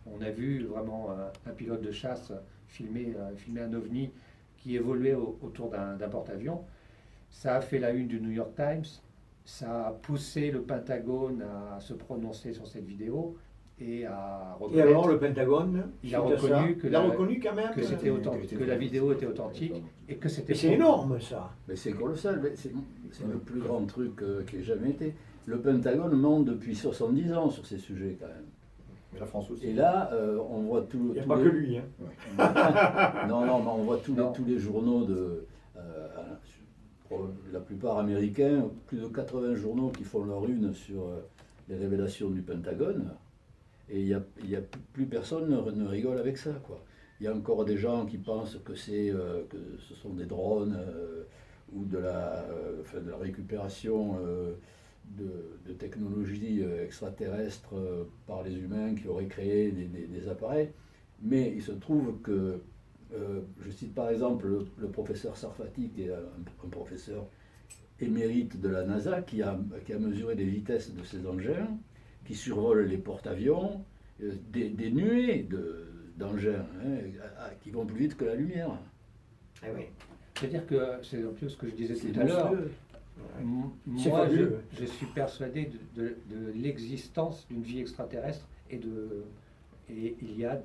on a vu vraiment un pilote de chasse filmer un ovni qui évoluait autour d'un porte-avions. Ça a fait la une du New York Times, ça a poussé le Pentagone à se prononcer sur cette vidéo et à reconnaître. Et alors le Pentagone, il a reconnu quand même que la vidéo était authentique et que c'était. C'est énorme ça. Mais c'est colossal, c'est le plus grand truc qui ait jamais été. Le Pentagone monte depuis 70 ans sur ces sujets quand même. Mais la France aussi. Et là, on voit tout. Il n'y a pas que lui. Hein. Non, mais on voit tous les journaux la plupart américains, plus de 80 journaux qui font leur une sur les révélations du Pentagone. Et il y a plus personne ne rigole avec ça, quoi. Il y a encore des gens qui pensent que ce sont des drones ou de la récupération de technologies extraterrestres par les humains qui auraient créé des appareils. Mais il se trouve que, je cite par exemple le professeur Sarfati, qui est un professeur émérite de la NASA, qui a mesuré les vitesses de ces engins, qui survolent les porte-avions, des nuées d'engins qui vont plus vite que la lumière. Ah oui. C'est-à-dire que, c'est un peu ce que je disais tout à l'heure, moi je suis persuadé de l'existence d'une vie extraterrestre et il y a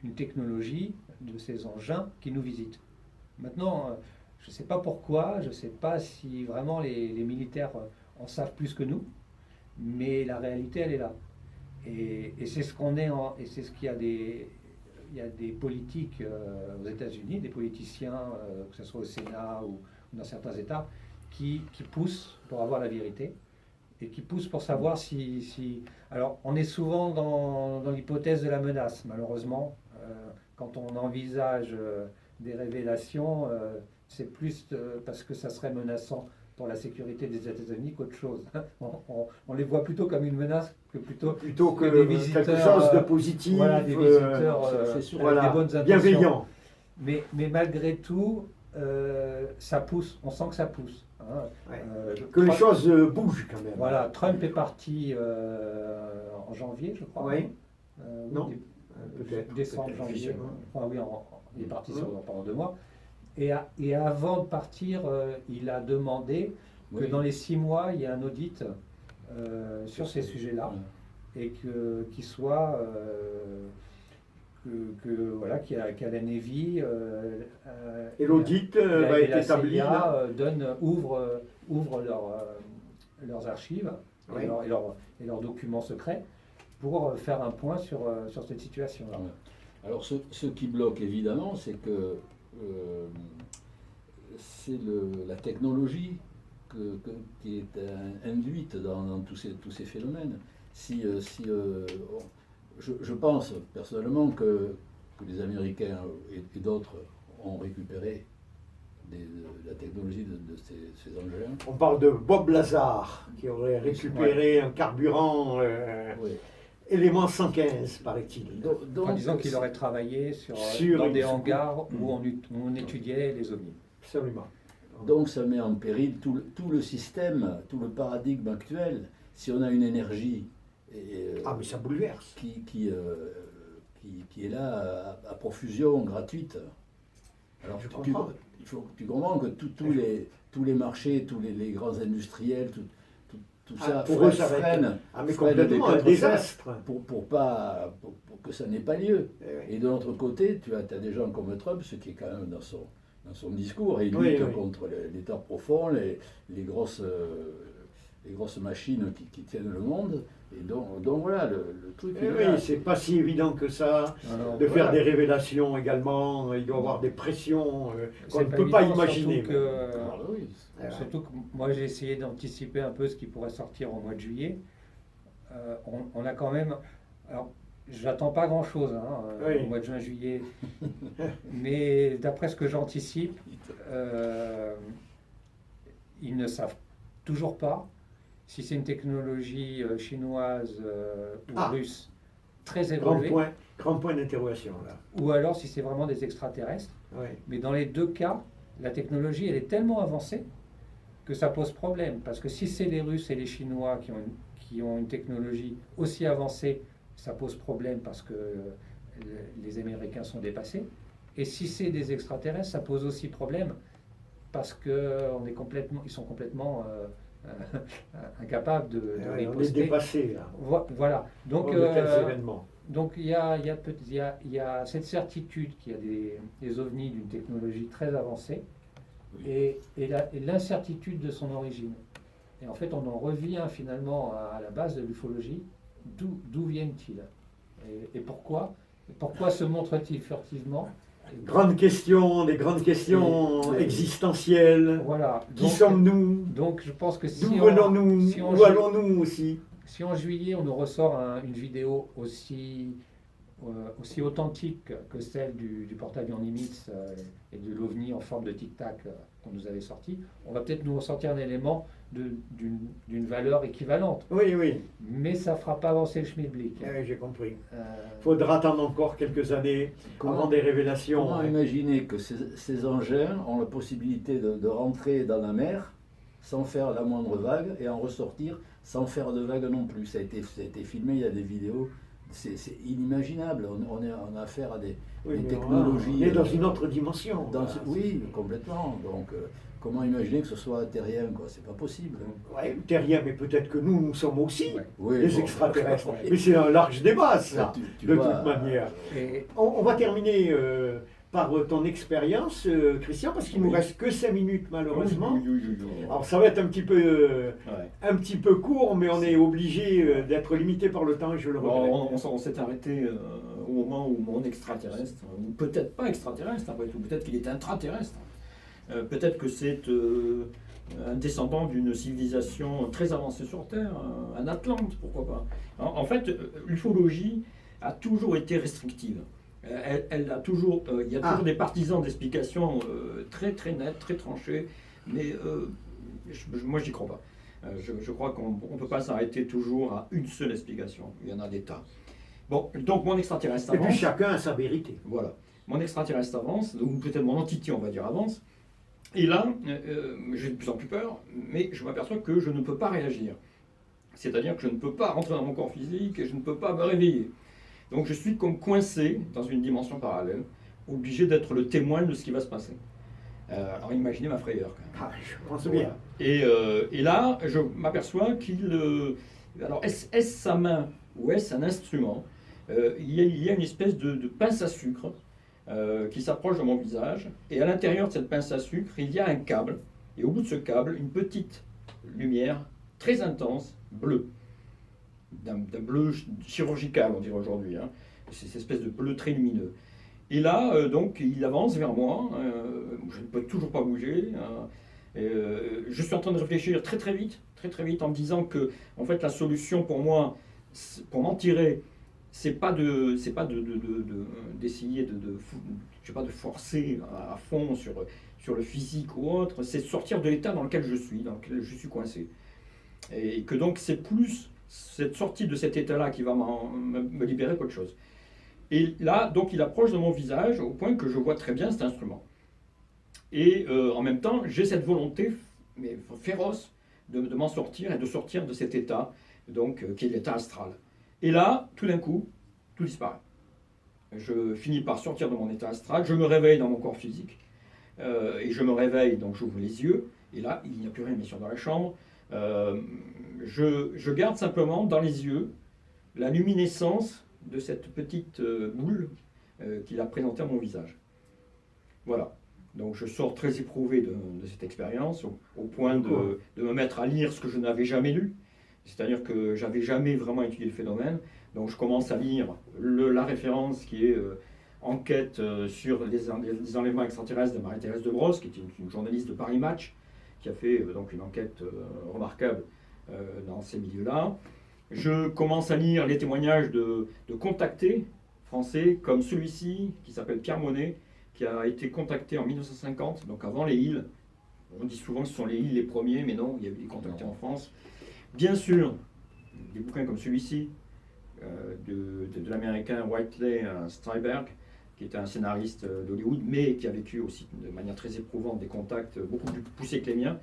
une technologie de ces engins qui nous visitent. Maintenant, je ne sais pas pourquoi, je ne sais pas si vraiment les militaires en savent plus que nous, mais la réalité, elle est là. Et c'est ce qu'on est, et c'est ce qu'il y a il y a des politiques aux États-Unis, des politiciens, que ce soit au Sénat ou dans certains États, qui poussent pour avoir la vérité et qui poussent pour savoir si... Alors, on est souvent dans l'hypothèse de la menace, malheureusement. Quand on envisage des révélations, c'est plus parce que ça serait menaçant pour la sécurité des États-Unis qu'autre chose. On les voit plutôt comme une menace plutôt que des visiteurs, quelque chose de positif, voilà, des visiteurs c'est sûr, avec des bonnes intentions. bienveillants. Mais malgré tout, ça pousse, on sent que ça pousse. Hein. Ouais. Que les choses bougent quand même. Voilà, Trump est parti en janvier, je crois. Oui. Oui, Non. Peut-être. décembre, janvier. Officiellement. Enfin, oui, Il est parti pendant 2 mois. Et avant de partir, il a demandé que dans les 6 mois, il y ait un audit sur ces sujets-là et qu'il soit voilà, qu'il y a la Navy Et l'audit va être établi là. ouvre leurs archives Oui. et leurs documents secrets pour faire un point sur cette situation-là. Ouais. Alors ce qui bloque évidemment, c'est que c'est la technologie qui est induite dans tous ces phénomènes. Je pense personnellement que les Américains et d'autres ont récupéré la technologie de ces engins. On parle de Bob Lazar, qui aurait récupéré un carburant Oui. élément 115, paraît-il. Enfin, disons qu'il aurait travaillé dans des hangars où on étudiait les ovnis. Absolument. Donc ça met en péril tout le système, tout le paradigme actuel. Si on a une énergie Mais ça bouleverse. qui est là à profusion, gratuite. Alors Je comprends. il faut que tu comprends que tous les marchés, tous les grands industriels, tout ça pour eux, ça va être freine mais freine complètement un des désastre. pour que ça n'ait pas lieu. Eh oui. Et de l'autre côté, tu as des gens comme Trump, ce qui est quand même dans son discours, et il Oui, lutte oui. contre l'État profond, les grosses machines qui tiennent le monde. Et donc voilà, le truc. Eh il est oui, là. c'est pas si évident que ça. Alors, De voilà. faire des révélations également, il doit y avoir des pressions qu'on C'est ne peut pas évident, imaginer. surtout que- Ah, oui. Surtout que moi j'ai essayé d'anticiper un peu ce qui pourrait sortir au mois de juillet. On a quand même. Alors, j'attends pas grand chose Oui. au mois de juin-juillet, mais d'après ce que j'anticipe, ils ne savent toujours pas si c'est une technologie chinoise ou russe très Grand évoluée, point d'interrogation là. ou alors si c'est vraiment des extraterrestres. Oui. Mais dans les 2 cas, la technologie elle est tellement avancée que ça pose problème. Parce que si c'est les Russes et les Chinois qui ont une technologie aussi avancée, ça pose problème parce que les Américains sont dépassés. Et si c'est des extraterrestres, ça pose aussi problème parce qu'ils sont complètement incapables de On est riposter. dépassé là. Voilà. Donc, de tels événements. donc il y a cette certitude qu'il y a des ovnis d'une technologie très avancée et l'incertitude de son origine. Et en fait, on en revient finalement à la base de l'ufologie. D'où viennent-ils et pourquoi se montrent-ils furtivement? Des grandes questions Oui. existentielles. Voilà. Qui sommes-nous? Donc je pense que D'où venons-nous? Où allons-nous aussi? Si en juillet on nous ressort une vidéo aussi authentique que celle du portail Nimitz et de l'OVNI en forme de tic-tac qu'on nous avait sorti, on va peut-être nous ressortir un élément d'une valeur équivalente. Oui, oui. Mais ça ne fera pas avancer le schmilblick. Oui, j'ai compris. Euh, Faudra attendre encore quelques années avant des révélations. Comment imaginer que ces engins ont la possibilité de rentrer dans la mer sans faire la moindre vague et en ressortir sans faire de vague non plus? Ça a été filmé, il y a des vidéos, c'est inimaginable. On a affaire à des Oui, mais technologies. on est dans une autre dimension. Oui, complètement. Donc, comment imaginer que ce soit terrien, quoi? C'est pas possible. Ouais, terrien, mais peut-être que nous sommes aussi Ouais. Oui, des bon. extraterrestres. Mais c'est un large débat, ça, Tu de vois, toute manière. et On va terminer par ton expérience, Christian, parce qu'il ne nous reste que 5 minutes, malheureusement. Oui. Alors, ça va être un petit peu court, mais on est obligé d'être limité par le temps, et je le regrette. Bon, on s'est arrêté au moment où mon extraterrestre, ou peut-être pas extraterrestre après tout, peut-être qu'il est intraterrestre, peut-être que c'est un descendant d'une civilisation très avancée sur Terre, un Atlante, pourquoi pas. En fait, l'ufologie a toujours été restrictive. Elle a toujours, il y a toujours des partisans d'explications très très nettes, très tranchées, mais moi j'y crois pas. Je crois qu'on ne peut pas s'arrêter toujours à une seule explication. Il y en a des tas. Bon, donc mon extraterrestre Et puis avance. chacun a sa vérité. Voilà. Mon extraterrestre avance, ou peut-être mon entité, on va dire, avance. Et là, j'ai de plus en plus peur, mais je m'aperçois que je ne peux pas réagir. C'est-à-dire que je ne peux pas rentrer dans mon corps physique et je ne peux pas me réveiller. Donc je suis comme coincé dans une dimension parallèle obligé d'être le témoin de ce qui va se passer. Alors imaginez ma frayeur quand même. Ah, je pense bien. Et là, je m'aperçois qu'il... alors, est-ce sa main ou est-ce un instrument? Il y a une espèce de pince à sucre qui s'approche de mon visage. Et à l'intérieur de cette pince à sucre, il y a un câble. Et au bout de ce câble, une petite lumière très intense, bleue. D'un bleu chirurgical, on dirait aujourd'hui. Hein. C'est cette espèce de bleu très lumineux. Et là, donc, il avance vers moi. Je ne peux toujours pas bouger. Je suis en train de réfléchir très très vite, en me disant que, en fait, la solution pour moi, pour m'en tirer, c'est pas d'essayer je sais pas, de forcer à fond sur le physique ou autre. C'est de sortir de l'état dans lequel je suis, coincé. Et que donc, c'est plus cette sortie de cet état-là qui va me libérer qu'autre chose. Et là, donc, il approche de mon visage au point que je vois très bien cet instrument. Et en même temps, j'ai cette volonté féroce de m'en sortir et de sortir de cet état, donc, qui est l'état astral. Et là, tout d'un coup, tout disparaît. Je finis par sortir de mon état astral, je me réveille dans mon corps physique, et je me réveille, donc j'ouvre les yeux, et là, il n'y a plus rien, bien sûr, dans la chambre. Je garde simplement dans les yeux la luminescence de cette petite boule qu'il a présentée à mon visage. Voilà. Donc je sors très éprouvé de cette expérience, au point de me mettre à lire ce que je n'avais jamais lu. C'est-à-dire que j'avais jamais vraiment étudié le phénomène. Donc je commence à lire la référence qui est Enquête sur les enlèvements extraterrestres de Marie-Thérèse de Brosse, qui est une journaliste de Paris Match, qui a fait donc une enquête remarquable dans ces milieux-là. Je commence à lire les témoignages de contactés français, comme celui-ci, qui s'appelle Pierre Monet, qui a été contacté en 1950, donc avant les îles. On dit souvent que ce sont les îles les premiers, mais non, il y a eu des contactés en France. Bien sûr, des bouquins comme celui-ci, de l'américain Whiteley Steinberg, qui était un scénariste d'Hollywood, mais qui a vécu aussi de manière très éprouvante des contacts beaucoup plus poussés que les miens.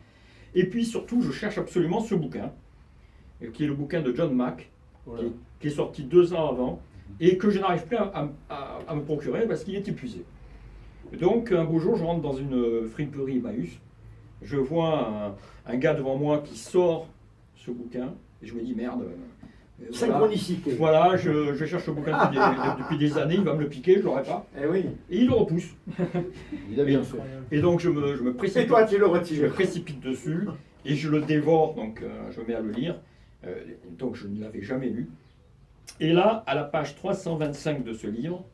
Et puis surtout, je cherche absolument ce bouquin, qui est le bouquin de John Mack, qui est sorti 2 ans avant, et que je n'arrive plus à me procurer parce qu'il est épuisé. Donc un beau jour, je rentre dans une friperie Emmaüs, je vois un gars devant moi qui sort ce bouquin, et je me dis merde. Synchronicité. Voilà, je cherche le bouquin depuis des années, il va me le piquer, je ne l'aurai pas. Eh oui. Et il le repousse. Il a bien fait. Et donc je me précipite. Et toi, tu le Je me retires. précipite dessus et je le dévore, donc je me mets à le lire. Donc je ne l'avais jamais lu. Et là, à la page 325 de ce livre,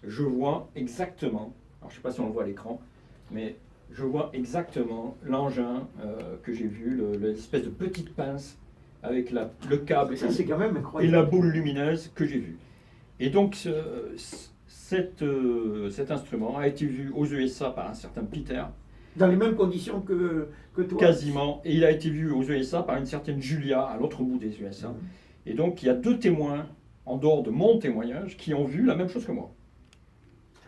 je vois exactement, alors je ne sais pas si on le voit à l'écran, mais je vois exactement l'engin que j'ai vu, l'espèce de petite pince avec le câble Ça, c'est quand même et incroyable. la boule lumineuse que j'ai vue. Et donc cet instrument a été vu aux USA par un certain Peter, Dans les mêmes conditions que toi. quasiment, et il a été vu aux USA par une certaine Julia à l'autre bout des USA. Et donc il y a 2 témoins, en dehors de mon témoignage, qui ont vu la même chose que moi.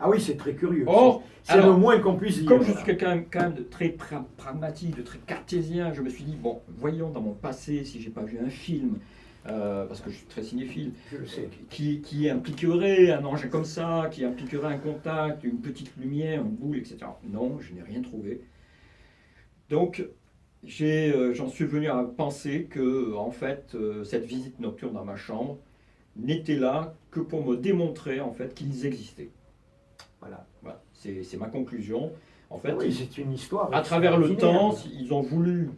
Ah oui, c'est très curieux. Or, c'est le moins qu'on puisse dire. comme je suis quelqu'un quand même de très pragmatique, de très cartésien, je me suis dit, bon, voyons dans mon passé si j'ai pas vu un film, parce que je suis très cinéphile, Je le sais. qui impliquerait un engin comme ça, qui impliquerait un contact, une petite lumière, une boule, etc. Non, je n'ai rien trouvé. Donc, j'en suis venu à penser que, en fait, cette visite nocturne dans ma chambre n'était là que pour me démontrer, en fait, qu'ils existaient. Voilà. Voilà, c'est ma conclusion. En fait, Ah oui, c'est une histoire. à travers le temps, extraordinaire. ils ont voulu,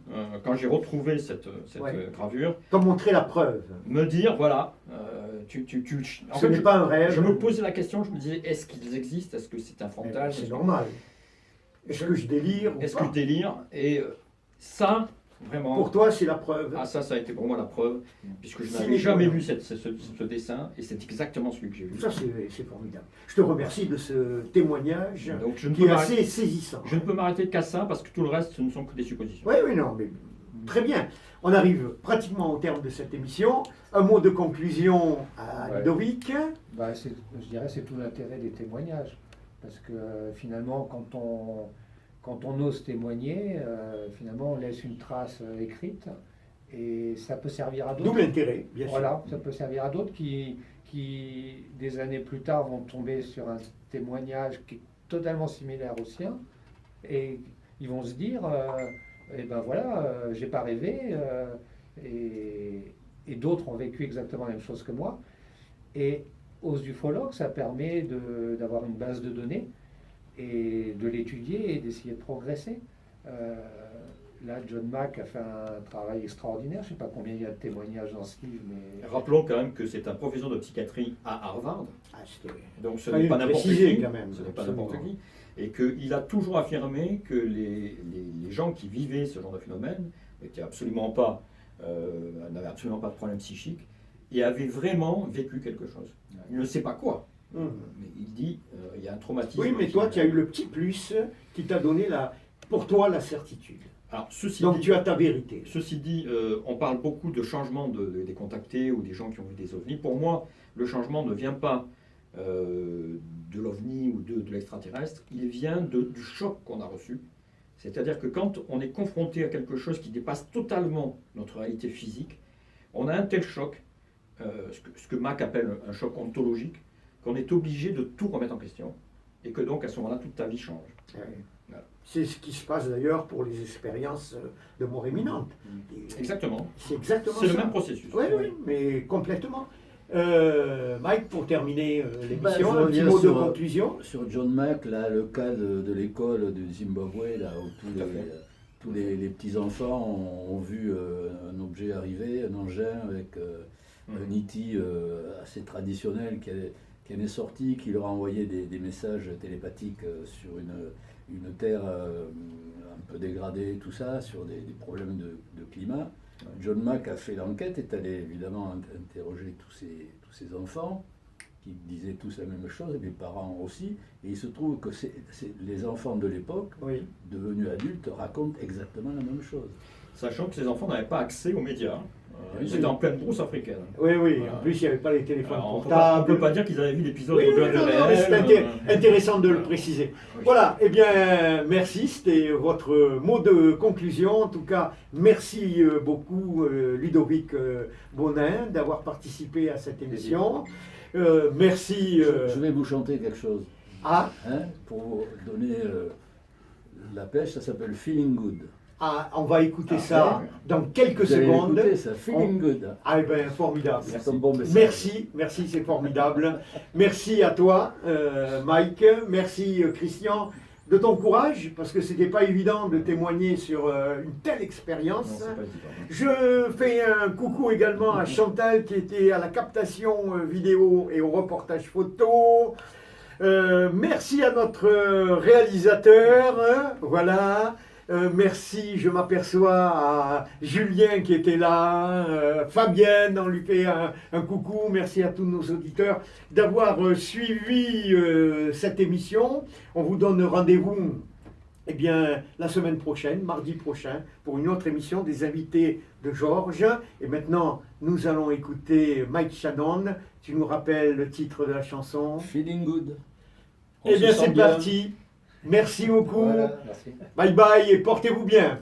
quand j'ai retrouvé cette Ouais. gravure, T'as montré la preuve. me dire, voilà, en Ce fait, n'est pas un rêve. je me posais la question, je me disais, est-ce qu'ils existent? Est-ce que c'est un fantasme? C'est normal. Est-ce que je délire ou Est-ce pas que je délire? Et ça, vraiment, Pour toi, c'est la preuve. ça a été pour moi la preuve, puisque je C'est n'avais jamais étonnant. vu ce dessin, et c'est exactement celui que j'ai vu. Ça, c'est formidable. Je te remercie de ce témoignage Donc je ne qui peux est m'arrêter- assez saisissant. je ne peux m'arrêter qu'à ça, parce que tout le reste, ce ne sont que des suppositions. Oui, oui, non, mais très bien. On arrive pratiquement au terme de cette émission. Un mot de conclusion à Ouais. Ludovic. Bah, je dirais que c'est tout l'intérêt des témoignages. Parce que finalement, quand on ose témoigner, finalement, on laisse une trace écrite et ça peut servir à d'autres. D'où l'intérêt, bien sûr. Voilà, ça peut servir à d'autres qui, des années plus tard, vont tomber sur un témoignage totalement similaire au sien, et ils vont se dire, eh ben voilà, j'ai pas rêvé, et d'autres ont vécu exactement la même chose que moi. Et aux ufologues, ça permet d'avoir une base de données et de l'étudier et d'essayer de progresser. Là, John Mack a fait un travail extraordinaire. Je ne sais pas combien il y a de témoignages dans ce livre, mais... Rappelons quand même que c'est un professeur de psychiatrie à Harvard, donc ce Fallait n'est pas le n'importe préciser, qui, quand même, ce n'est pas absolument. n'importe qui, et qu'il a toujours affirmé que les gens qui vivaient ce genre de phénomène n'avaient absolument pas de problème psychique et avaient vraiment vécu quelque chose. Il ne sait pas quoi, mais il dit il y a un traumatisme. Oui, mais toi, tu as eu le petit plus qui t'a donné, pour toi, la certitude. Alors, Donc tu as ta vérité. Ceci dit, on parle beaucoup de changement des contactés ou des gens qui ont vu des ovnis. Pour moi, le changement ne vient pas de l'ovni ou de l'extraterrestre, il vient du choc qu'on a reçu. C'est-à-dire que quand on est confronté à quelque chose qui dépasse totalement notre réalité physique, on a un tel choc, ce que Mack appelle un choc ontologique, qu'on est obligé de tout remettre en question. Et que donc à ce moment-là, toute ta vie change. Ouais. C'est ce qui se passe d'ailleurs pour les expériences de mort imminente. Exactement. C'est exactement C'est ça. le même processus. Oui, oui, mais complètement. Mike, pour terminer l'émission, Je un petit reviens mot de sur- conclusion. Sur John Mack, là, le cas de l'école du Zimbabwe, là, où Tout à fait. tous les petits-enfants ont vu un objet arriver, un engin avec un E.T. Assez traditionnel qui en est sorti, qui leur a envoyé des messages télépathiques sur une terre un peu dégradée, tout ça, sur des problèmes de climat. John Mack a fait l'enquête, est allé évidemment interroger tous ces enfants, qui disaient tous la même chose, et les parents aussi, et il se trouve que les enfants de l'époque, Oui. devenus adultes, racontent exactement la même chose. Sachant que ces enfants n'avaient pas accès aux médias. Oui, C'était en pleine brousse africaine. Oui, oui. Voilà. En plus, il n'y avait pas les téléphones Alors, on ne portables. peut pas dire qu'ils avaient vu l'épisode Oui, au-delà oui, de non, réel. non, mais c'est intéressant de le préciser. Oui. Voilà, eh bien, merci, c'était votre mot de conclusion. En tout cas, merci beaucoup, Ludovic Bonin, d'avoir participé à cette émission. Merci. Je vais vous chanter quelque chose, Ah, pour vous donner la pêche, ça s'appelle Feeling Good. on va écouter Ah, ça ouais. dans quelques Vous allez secondes. l'écouter, ça, Feeling Good. Ah, eh bien, formidable. C'est un bon message. Merci, c'est formidable. Merci à toi, Mike. Merci, Christian, de ton courage, parce que c'était pas évident de témoigner sur une telle Non, expérience. c'est pas évident. Je fais un coucou également à Chantal qui était à la captation vidéo et au reportage photo. Merci à notre réalisateur. Voilà. Merci, je m'aperçois à Julien qui était là, Fabienne, on lui fait un coucou. Merci à tous nos auditeurs d'avoir suivi cette émission. On vous donne rendez-vous la semaine prochaine, mardi prochain, pour une autre émission des invités de Georges. Et maintenant, nous allons écouter Mike Shannon. Tu nous rappelles le titre de la chanson? Feeling Good. On Eh se bien, sent c'est bien. parti. Merci beaucoup. Voilà, merci. Bye bye et portez-vous bien.